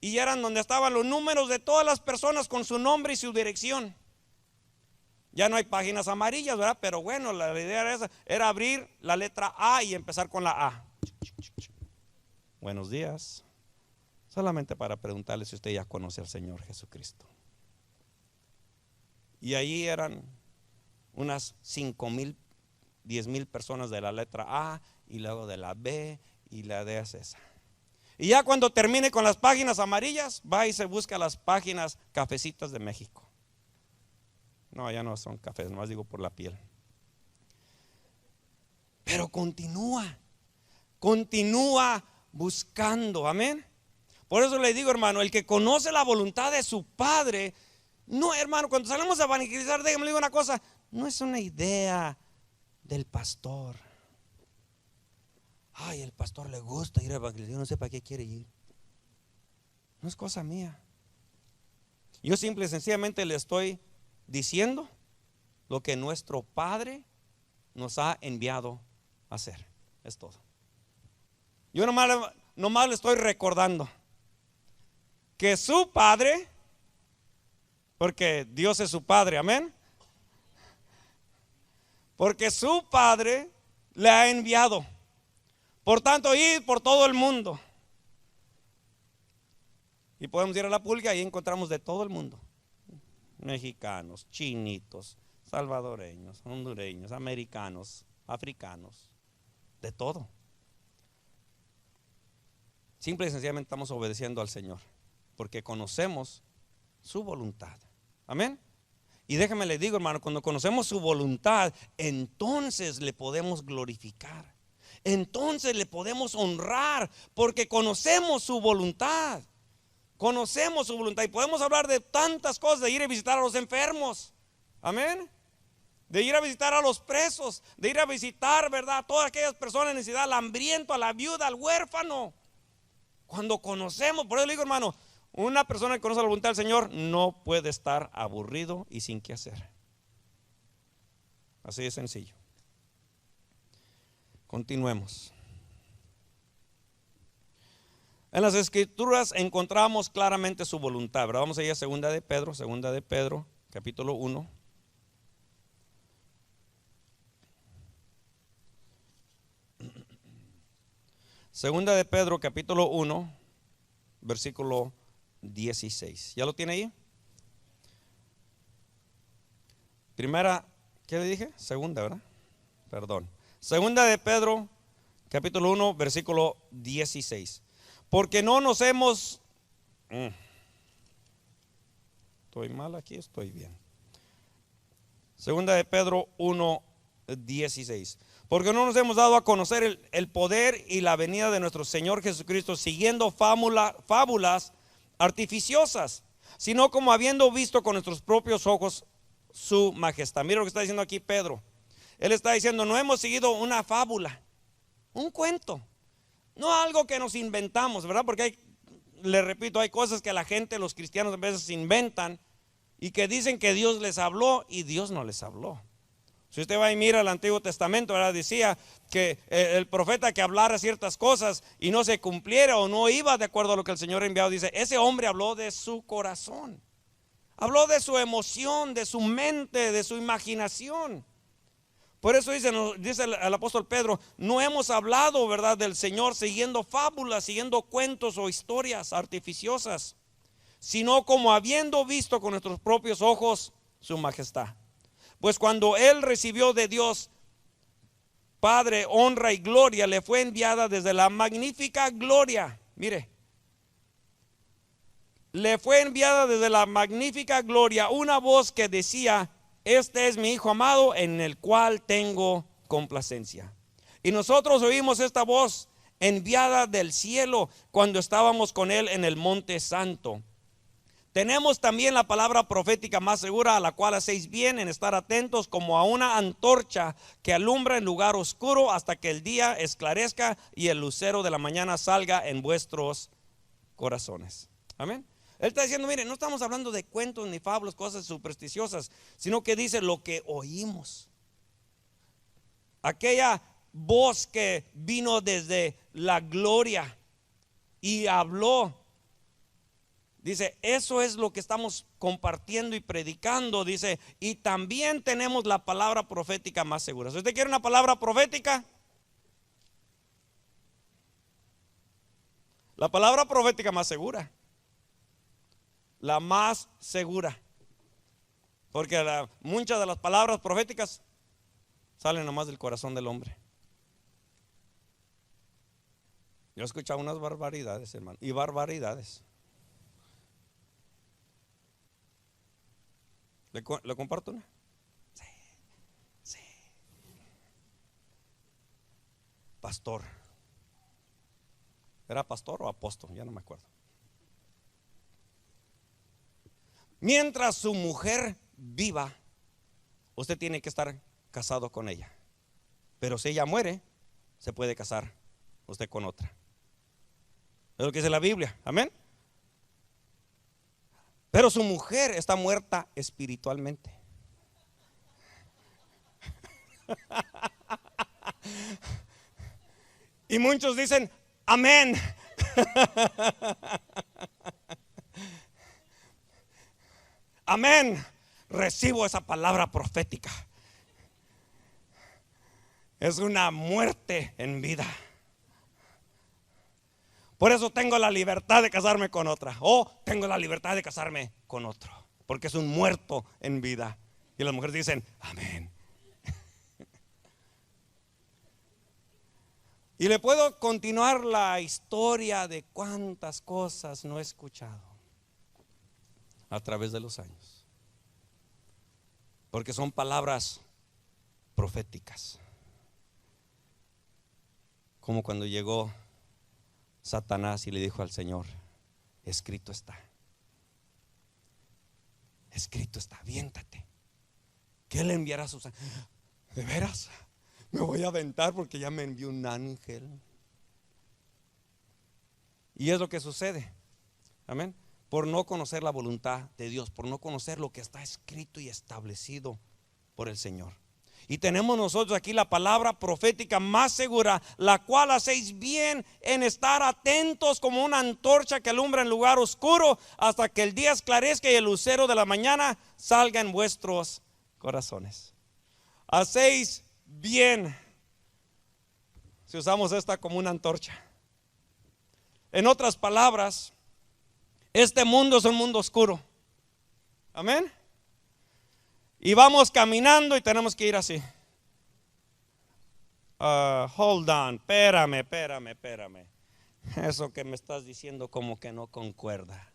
Y eran donde estaban los números de todas las personas con su nombre y su dirección. Ya no hay páginas amarillas, ¿verdad? Pero bueno, la idea era esa, era abrir la letra A y empezar con la A. Buenos días. Solamente para preguntarle si usted ya conoce al Señor Jesucristo. Y ahí eran unas 5,000, 10,000 personas de la letra A, y luego de la B, y la D es esa. Y ya cuando termine con las páginas amarillas, va y se busca las páginas cafecitas de México. No, ya no son cafés, nomás digo por la piel. Pero continúa buscando, amén. Por eso le digo, hermano, el que conoce la voluntad de su Padre, no, hermano, cuando salimos a evangelizar, déjame le digo una cosa, no es una idea del pastor. Ay, el pastor le gusta ir a evangelizar, yo no sé para qué quiere ir. No es cosa mía. Yo simple y sencillamente le estoy diciendo lo que nuestro Padre nos ha enviado a hacer. Es todo. Yo nomás le estoy recordando que su Padre, porque Dios es su Padre, amén. Porque su Padre le ha enviado. Por tanto, id por todo el mundo. Y podemos ir a la pulga y encontramos de todo el mundo. Mexicanos, chinitos, salvadoreños, hondureños, americanos, africanos, de todo. Simple y sencillamente estamos obedeciendo al Señor, porque conocemos su voluntad. Amén. Y déjame le digo, hermano, cuando conocemos su voluntad, entonces le podemos glorificar. Entonces le podemos honrar porque conocemos su voluntad. Conocemos su voluntad y podemos hablar de tantas cosas, de ir a visitar a los enfermos. Amén. De ir a visitar a los presos, de ir a visitar, ¿verdad?, a todas aquellas personas en necesidad, al hambriento, a la viuda, al huérfano. Cuando conocemos, por eso le digo, hermano, una persona que conoce la voluntad del Señor no puede estar aburrido y sin qué hacer. Así de sencillo. Continuemos. En las Escrituras encontramos claramente su voluntad, ¿verdad? Vamos a ir a segunda de Pedro, capítulo 1. Segunda de Pedro, capítulo 1, versículo 16. ¿Ya lo tiene ahí? Primera, ¿qué le dije? Segunda, ¿verdad? Perdón. Segunda de Pedro, capítulo 1, versículo 16. Porque no nos hemos... ¿Estoy mal aquí? Estoy bien. Segunda de Pedro 1, 16. Porque no nos hemos dado a conocer el poder y la venida de nuestro Señor Jesucristo siguiendo fábulas artificiosas, sino como habiendo visto con nuestros propios ojos su majestad. Mira lo que está diciendo aquí Pedro. Él está diciendo, no hemos seguido una fábula, un cuento, no algo que nos inventamos, ¿verdad? Porque le repito, hay cosas que la gente, los cristianos a veces inventan y que dicen que Dios les habló y Dios no les habló. Si usted va y mira el Antiguo Testamento, ¿verdad?, decía que el profeta que hablara ciertas cosas y no se cumpliera o no iba de acuerdo a lo que el Señor ha enviado, dice, ese hombre habló de su corazón, habló de su emoción, de su mente, de su imaginación. Por eso dice el apóstol Pedro, no hemos hablado, ¿verdad?, del Señor siguiendo fábulas, siguiendo cuentos o historias artificiosas, sino como habiendo visto con nuestros propios ojos su majestad. Pues cuando él recibió de Dios Padre honra y gloria, le fue enviada desde la magnífica gloria. Mire, le fue enviada desde la magnífica gloria una voz que decía, este es mi Hijo amado en el cual tengo complacencia. Y nosotros oímos esta voz enviada del cielo cuando estábamos con él en el monte santo. Tenemos también la palabra profética más segura, a la cual hacéis bien en estar atentos como a una antorcha que alumbra en lugar oscuro hasta que el día esclarezca y el lucero de la mañana salga en vuestros corazones. Amén. Él está diciendo, mire, no estamos hablando de cuentos ni fábulas, cosas supersticiosas, sino que dice lo que oímos. Aquella voz que vino desde la gloria y habló. Dice, eso es lo que estamos compartiendo y predicando. Dice, y también tenemos la palabra profética más segura. Si usted quiere una palabra profética, la palabra profética más segura, la más segura, porque muchas de las palabras proféticas salen nomás del corazón del hombre. Yo he escuchado unas barbaridades, hermano, y barbaridades. ¿Le comparto una? Sí. Pastor. ¿Era pastor o apóstol? Ya no me acuerdo. Mientras su mujer viva, usted tiene que estar casado con ella. Pero si ella muere, se puede casar usted con otra. Es lo que dice la Biblia. Amén. Pero su mujer está muerta espiritualmente. Y muchos dicen, amén. Amén. Recibo esa palabra profética. Es una muerte en vida. Por eso tengo la libertad de casarme con otra. O tengo la libertad de casarme con otro. Porque es un muerto en vida. Y las mujeres dicen, amén. Y le puedo continuar la historia de cuántas cosas no he escuchado a través de los años. Porque son palabras proféticas. Como cuando llegó Satanás y le dijo al Señor: escrito está. Escrito está, aviéntate. Que Él enviará a sus ángeles. ¿De veras? Me voy a aventar porque ya me envió un ángel. Y es lo que sucede. Amén. Por no conocer la voluntad de Dios, por no conocer lo que está escrito y establecido por el Señor. Y tenemos nosotros aquí la palabra profética más segura, la cual hacéis bien en estar atentos como una antorcha que alumbra en lugar oscuro, hasta que el día esclarezca y el lucero de la mañana salga en vuestros corazones. Hacéis bien, si usamos esta como una antorcha. En otras palabras, este mundo es un mundo oscuro. Amén. Y vamos caminando y tenemos que ir así. Hold on, espérame. Eso que me estás diciendo como que no concuerda.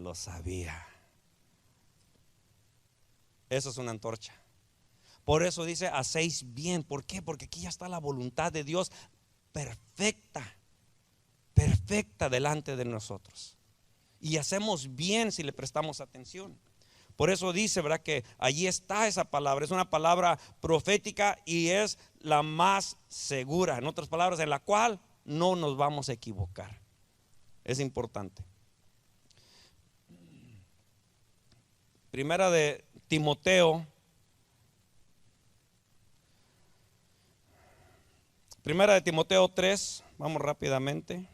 Lo sabía. Eso es una antorcha. Por eso dice: hacéis bien. ¿Por qué? Porque aquí ya está la voluntad de Dios perfecta delante de nosotros. Y hacemos bien si le prestamos atención. Por eso dice, ¿verdad?, que allí está esa palabra. Es una palabra profética y es la más segura. En otras palabras, en la cual no nos vamos a equivocar. Es importante. Primera de Timoteo. Primera de Timoteo 3. Vamos rápidamente.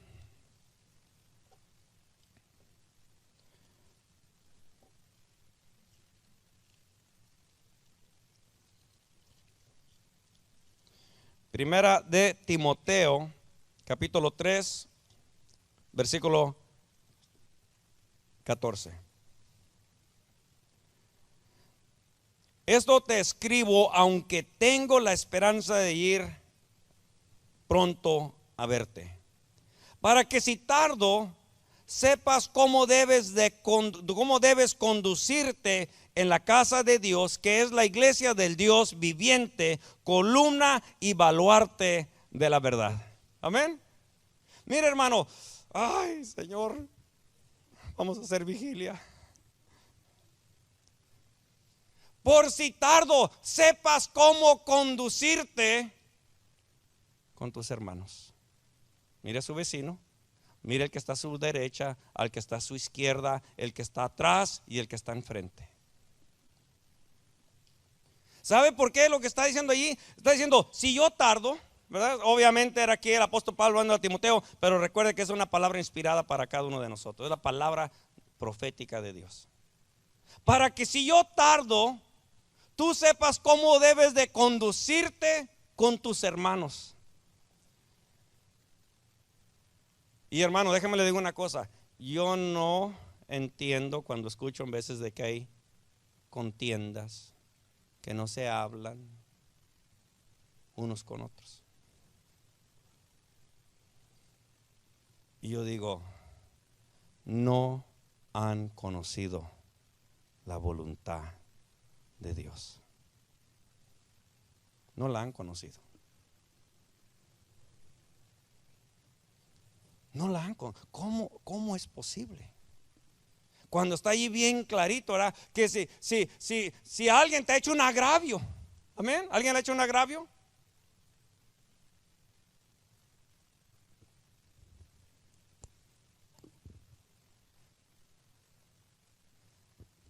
Primera de Timoteo, capítulo 3, versículo 14. Esto te escribo, aunque tengo la esperanza de ir pronto a verte, para que si tardo, sepas cómo debes conducirte en la casa de Dios, que es la iglesia del Dios viviente, columna y baluarte de la verdad. Amén. Mire, hermano, ay, Señor, vamos a hacer vigilia. Por si tardo, sepas cómo conducirte con tus hermanos. Mire a su vecino. Mire el que está a su derecha, al que está a su izquierda, el que está atrás y el que está enfrente. ¿Sabe por qué lo que está diciendo allí? Está diciendo: si yo tardo, ¿verdad? Obviamente era aquí el apóstol Pablo hablando a Timoteo, pero recuerde que es una palabra inspirada para cada uno de nosotros. Es la palabra profética de Dios. Para que si yo tardo, tú sepas cómo debes de conducirte con tus hermanos. Y hermano, déjeme le digo una cosa. Yo no entiendo cuando escucho en veces de que hay contiendas, que no se hablan unos con otros. Y yo digo: no han conocido la voluntad de Dios. No la han conocido. No la han conocido. ¿Cómo es posible? Cuando está allí bien clarito, ¿verdad? Que si alguien te ha hecho un agravio, amén, ¿alguien le ha hecho un agravio?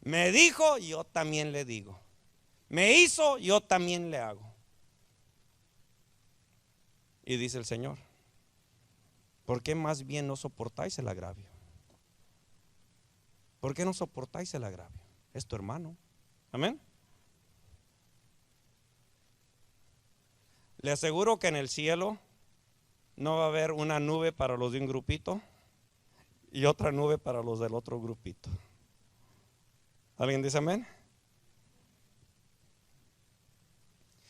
Me dijo, yo también le digo. Me hizo, yo también le hago. Y dice el Señor: ¿por qué más bien no soportáis el agravio? ¿Por qué no soportáis el agravio? Es tu hermano. Amén. Le aseguro que en el cielo no va a haber una nube para los de un grupito y otra nube para los del otro grupito. ¿Alguien dice amén?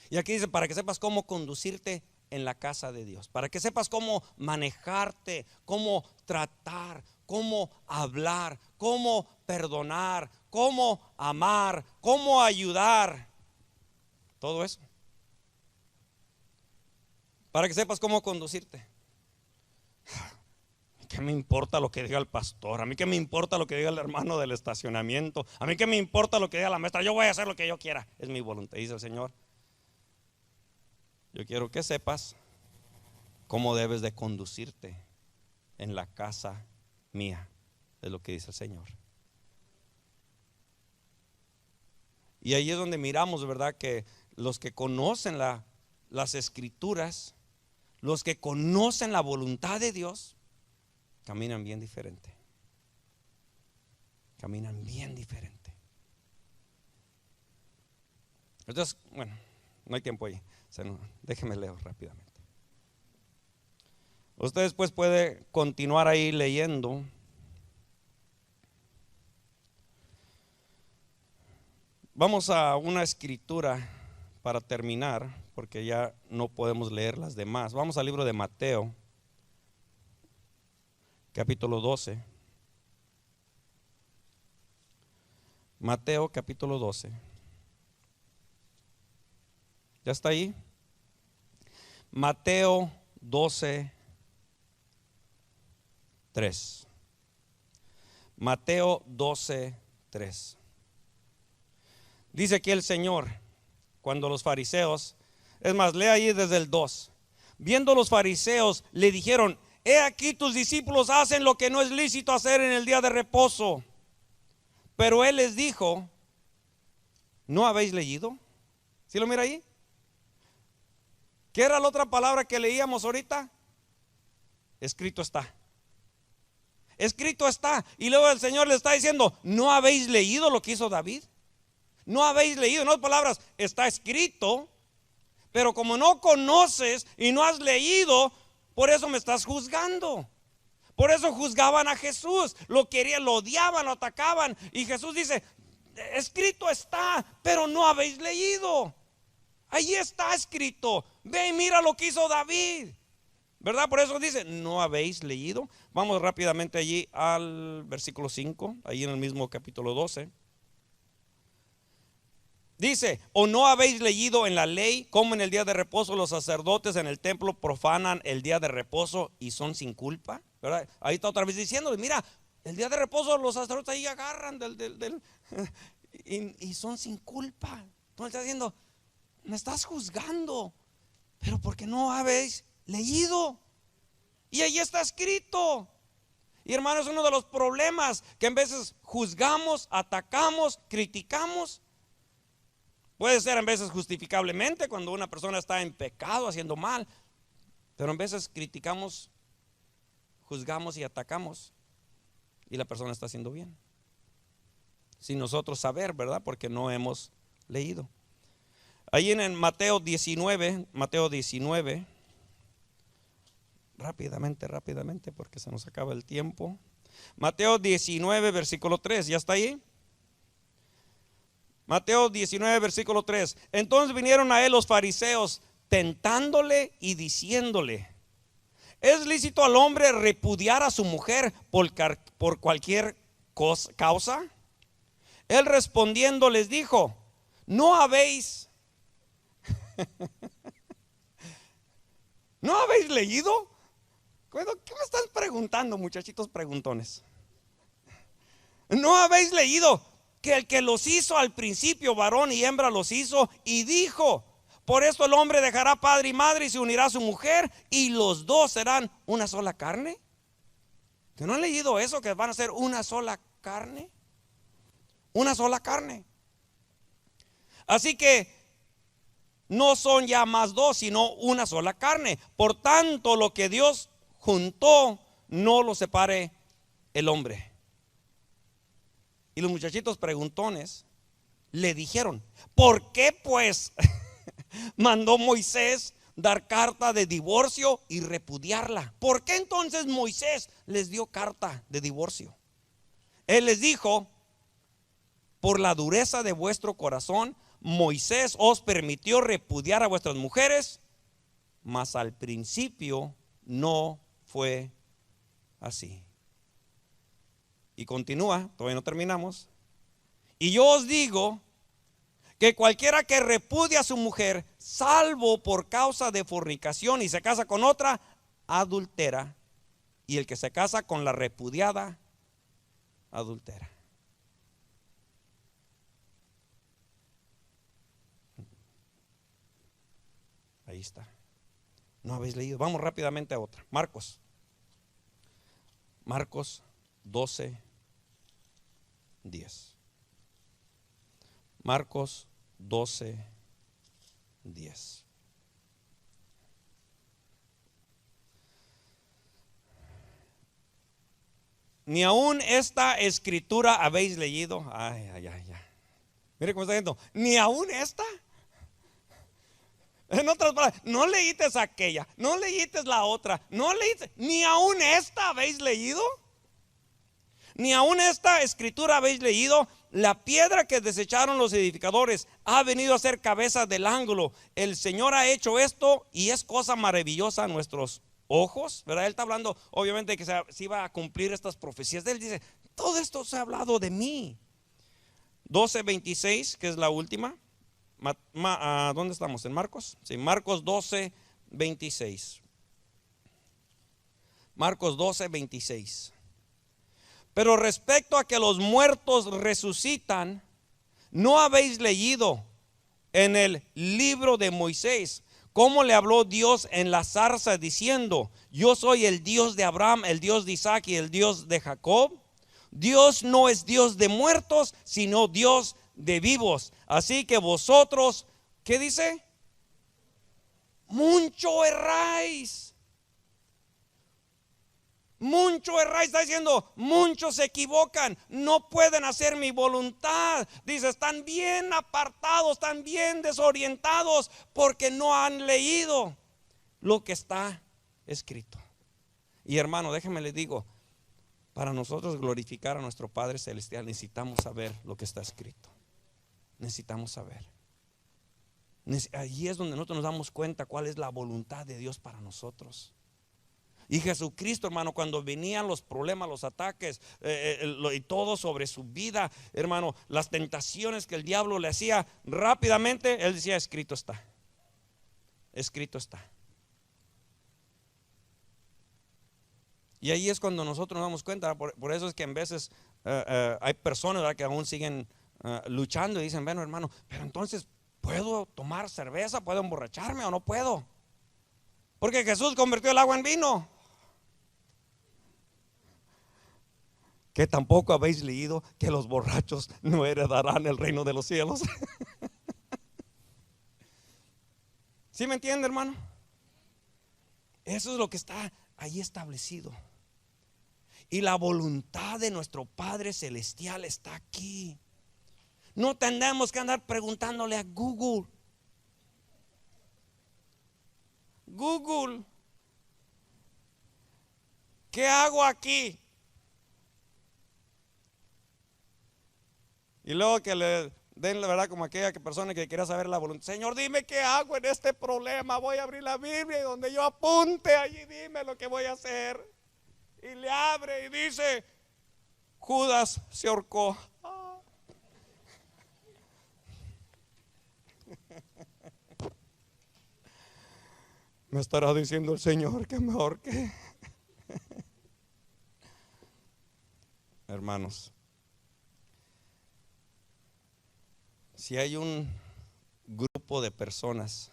Y aquí dice: para que sepas cómo conducirte en la casa de Dios, para que sepas cómo manejarte, cómo tratar, cómo hablar, cómo perdonar, cómo amar, cómo ayudar. Todo eso. Para que sepas cómo conducirte. ¿Qué me importa lo que diga el pastor? A mí qué me importa lo que diga el hermano del estacionamiento. A mí qué me importa lo que diga la maestra. Yo voy a hacer lo que yo quiera. Es mi voluntad, dice el Señor. Yo quiero que sepas cómo debes de conducirte en la casa mía. Es lo que dice el Señor. Y ahí es donde miramos, ¿verdad? Que los que conocen las escrituras, los que conocen la voluntad de Dios, caminan bien diferente. Caminan bien diferente. Entonces, bueno, no hay tiempo ahí. Déjeme leer rápidamente. Usted después puede continuar ahí leyendo. Vamos a una escritura para terminar, porque ya no podemos leer las demás. Vamos al libro de Mateo, capítulo 12. Mateo capítulo 12. ¿Ya está ahí? Mateo 12, 3. Mateo 12, 3. Dice aquí el Señor, cuando los fariseos, es más, lea ahí desde el 2. Viendo los fariseos, le dijeron: he aquí tus discípulos hacen lo que no es lícito hacer en el día de reposo. Pero él les dijo: ¿no habéis leído? ¿Sí lo mira ahí? ¿Qué era la otra palabra que leíamos ahorita? Escrito está. Escrito está. Y luego el Señor le está diciendo: ¿no habéis leído lo que hizo David? No habéis leído, en otras palabras, está escrito. Pero como no conoces y no has leído, por eso me estás juzgando. Por eso juzgaban a Jesús, lo querían, lo odiaban, lo atacaban. Y Jesús dice: escrito está, pero no habéis leído. Allí está escrito. Ve y mira lo que hizo David, ¿verdad? Por eso dice: no habéis leído. Vamos rápidamente allí al versículo 5, ahí en el mismo capítulo 12. Dice: ¿o no habéis leído en la ley cómo en el día de reposo los sacerdotes en el templo profanan el día de reposo y son sin culpa? ¿Verdad? Ahí está otra vez diciéndole: mira, el día de reposo los sacerdotes ahí agarran y son sin culpa. Entonces está diciendo: me estás juzgando, pero porque no habéis leído. Y ahí está escrito. Y hermanos, uno de los problemas que en veces juzgamos, atacamos, criticamos. Puede ser en veces justificablemente cuando una persona está en pecado, haciendo mal. Pero en veces criticamos, juzgamos y atacamos, y la persona está haciendo bien, sin nosotros saber, ¿verdad? Porque no hemos leído. Ahí en Mateo 19, rápidamente porque se nos acaba el tiempo. Mateo 19, versículo 3, ¿ya está ahí? Mateo 19, versículo 3. Entonces vinieron a él los fariseos, tentándole y diciéndole: ¿es lícito al hombre repudiar a su mujer por cualquier causa? Él respondiendo les dijo: ¿no habéis leído? ¿Qué me están preguntando, muchachitos preguntones? ¿No habéis leído que el que los hizo al principio, varón y hembra los hizo? Y dijo: por esto el hombre dejará padre y madre y se unirá a su mujer, y los dos serán una sola carne. ¿Que no han leído eso? Que van a ser una sola carne. Una sola carne. Así que no son ya más dos, sino una sola carne. Por tanto, lo que Dios juntó, no lo separe el hombre. Y los muchachitos preguntones le dijeron: ¿por qué pues mandó Moisés dar carta de divorcio y repudiarla? ¿Por qué entonces Moisés les dio carta de divorcio? Él les dijo: por la dureza de vuestro corazón, Moisés os permitió repudiar a vuestras mujeres, mas al principio no fue así. Y continúa, todavía no terminamos. Y yo os digo que cualquiera que repudia a su mujer, salvo por causa de fornicación, y se casa con otra, adultera. Y el que se casa con la repudiada, adultera. Ahí está. No habéis leído. Vamos rápidamente a otra. Marcos 12, 10. Marcos 12, 10. Ni aún esta escritura habéis leído. Ay, ay, ay, ay. Mire cómo está diciendo. Ni aún esta. En otras palabras, no leíste aquella, no leíste la otra, no leíste, ni aún esta habéis leído. Ni aún esta escritura habéis leído. La piedra que desecharon los edificadores ha venido a ser cabeza del ángulo. El Señor ha hecho esto y es cosa maravillosa a nuestros ojos, ¿verdad? Él está hablando obviamente que se iba a cumplir estas profecías. Él dice, todo esto se ha hablado de mí. 12:26, que es la última. ¿Dónde estamos? ¿En Marcos? Sí, Marcos 12:26. Marcos 12:26. Pero respecto a que los muertos resucitan, ¿no habéis leído en el libro de Moisés cómo le habló Dios en la zarza diciendo: yo soy el Dios de Abraham, el Dios de Isaac y el Dios de Jacob? Dios no es Dios de muertos, sino Dios de vivos. Así que vosotros, ¿qué dice? Mucho erráis. Mucho erráis, está diciendo, muchos se equivocan, no pueden hacer mi voluntad. Dice, están bien apartados, están bien desorientados porque no han leído lo que está escrito. Y hermano, déjeme le digo, para nosotros glorificar a nuestro Padre Celestial necesitamos saber lo que está escrito. Necesitamos saber. Allí es donde nosotros nos damos cuenta cuál es la voluntad de Dios para nosotros. Y Jesucristo, hermano, cuando venían los problemas, los ataques y todo sobre su vida, hermano, las tentaciones que el diablo le hacía, rápidamente Él decía, escrito está. Escrito está. Y ahí es cuando nosotros nos damos cuenta. Por eso es que en veces hay personas, ¿verdad?, que aún siguen luchando y dicen, bueno, hermano, pero entonces, ¿puedo tomar cerveza? ¿Puedo emborracharme o no puedo? Porque Jesús convirtió el agua en vino. Que tampoco habéis leído que los borrachos no heredarán el reino de los cielos. ¿Sí me entiende, hermano? Eso es lo que está ahí establecido. Y la voluntad de nuestro Padre Celestial está aquí. No tenemos que andar preguntándole a Google. Google, ¿qué hago aquí? Y luego que le den la verdad, como aquella persona que quiera saber la voluntad. Señor, dime qué hago en este problema. Voy a abrir la Biblia y donde yo apunte, allí dime lo que voy a hacer. Y le abre y dice, Judas se ahorcó. Me estará diciendo el Señor que me ahorque. Hermanos, si hay un grupo de personas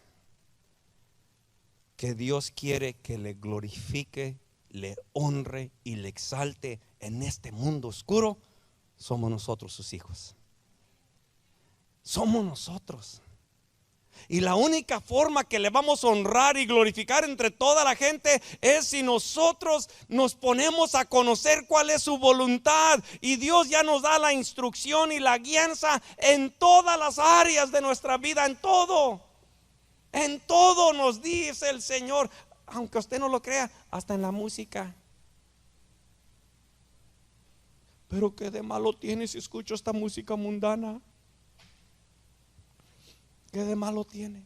que Dios quiere que le glorifique, le honre y le exalte en este mundo oscuro, somos nosotros sus hijos. Somos nosotros. Y la única forma que le vamos a honrar y glorificar entre toda la gente es si nosotros nos ponemos a conocer cuál es su voluntad. Y Dios ya nos da la instrucción y la guianza en todas las áreas de nuestra vida, en todo. En todo nos dice el Señor, aunque usted no lo crea, hasta en la música. Pero qué de malo tiene si escucho esta música mundana. ¿Qué de malo tiene?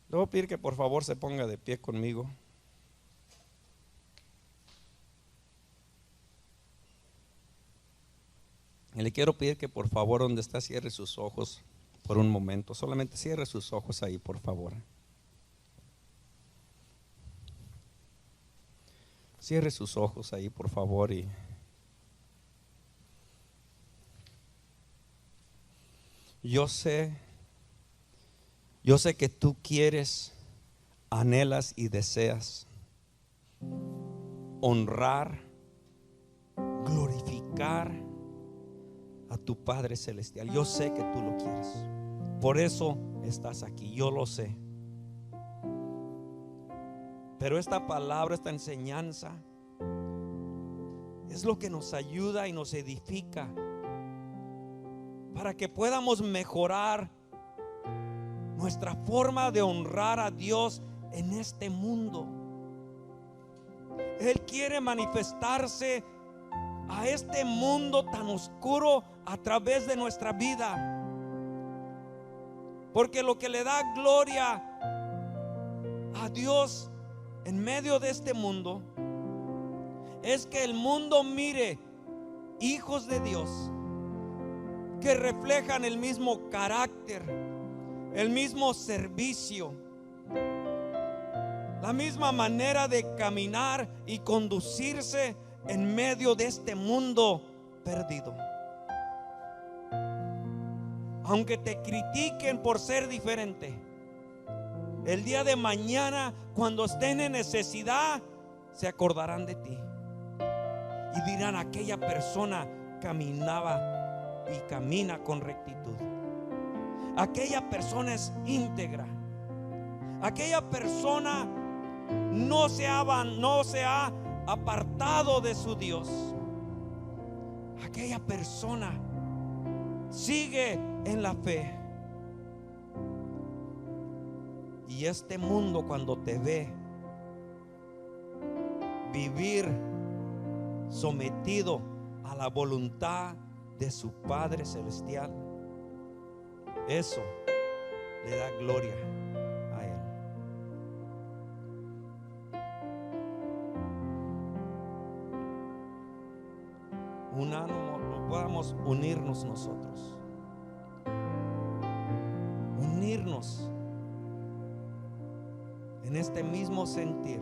Le voy a pedir que por favor se ponga de pie conmigo. Y le quiero pedir que por favor, donde está, cierre sus ojos por un momento. Solamente cierre sus ojos ahí, por favor. Cierre sus ojos ahí, por favor. Y yo sé que tú quieres, anhelas y deseas honrar, glorificar a tu Padre Celestial. Yo sé que tú lo quieres. Por eso estás aquí, yo lo sé. Pero esta palabra, esta enseñanza es lo que nos ayuda y nos edifica para que podamos mejorar nuestra forma de honrar a Dios en este mundo. Él quiere manifestarse a este mundo tan oscuro a través de nuestra vida, porque lo que le da gloria a Dios en medio de este mundo es que el mundo mire hijos de Dios que reflejan el mismo carácter, el mismo servicio, la misma manera de caminar y conducirse en medio de este mundo perdido. Aunque te critiquen por ser diferente, el día de mañana, cuando estén en necesidad, se acordarán de ti y dirán: aquella persona caminaba y camina con rectitud, aquella persona es íntegra, aquella persona no se ha apartado de su Dios, aquella persona sigue en la fe. Y este mundo, cuando te ve vivir sometido a la voluntad de su Padre Celestial, eso le da gloria a Él. Podamos unirnos nosotros, unirnos en este mismo sentir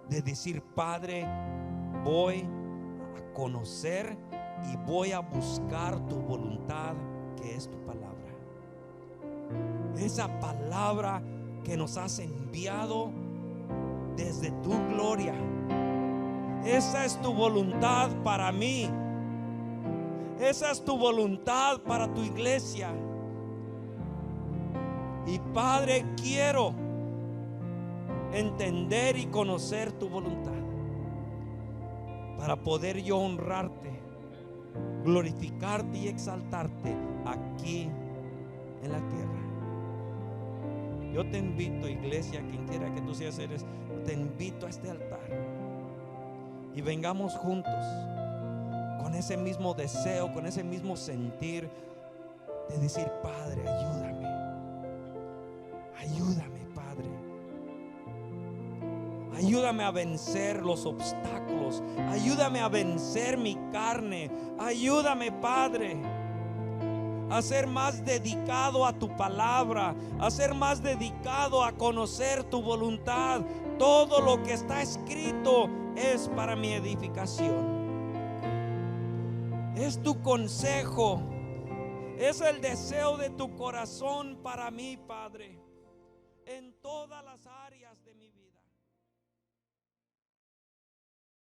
de decir: Padre, voy a conocer y voy a buscar tu voluntad, que es tu palabra, esa palabra que nos has enviado desde tu gloria. Esa es tu voluntad para mí, esa es tu voluntad para tu iglesia. Y Padre, quiero entender y conocer tu voluntad para poder yo honrarte, glorificarte y exaltarte aquí en la tierra. Yo te invito, iglesia, quien quiera que tú seas, te invito a este altar y vengamos juntos con ese mismo deseo, con ese mismo sentir de decir: Padre, ayúdame, ayúdame, Padre, ayúdame a vencer los obstáculos, ayúdame a vencer mi carne, ayúdame, Padre, a ser más dedicado a tu palabra, a ser más dedicado a conocer tu voluntad. Todo lo que está escrito es para mi edificación, es tu consejo, es el deseo de tu corazón para mí, Padre, en todas las áreas de mi vida.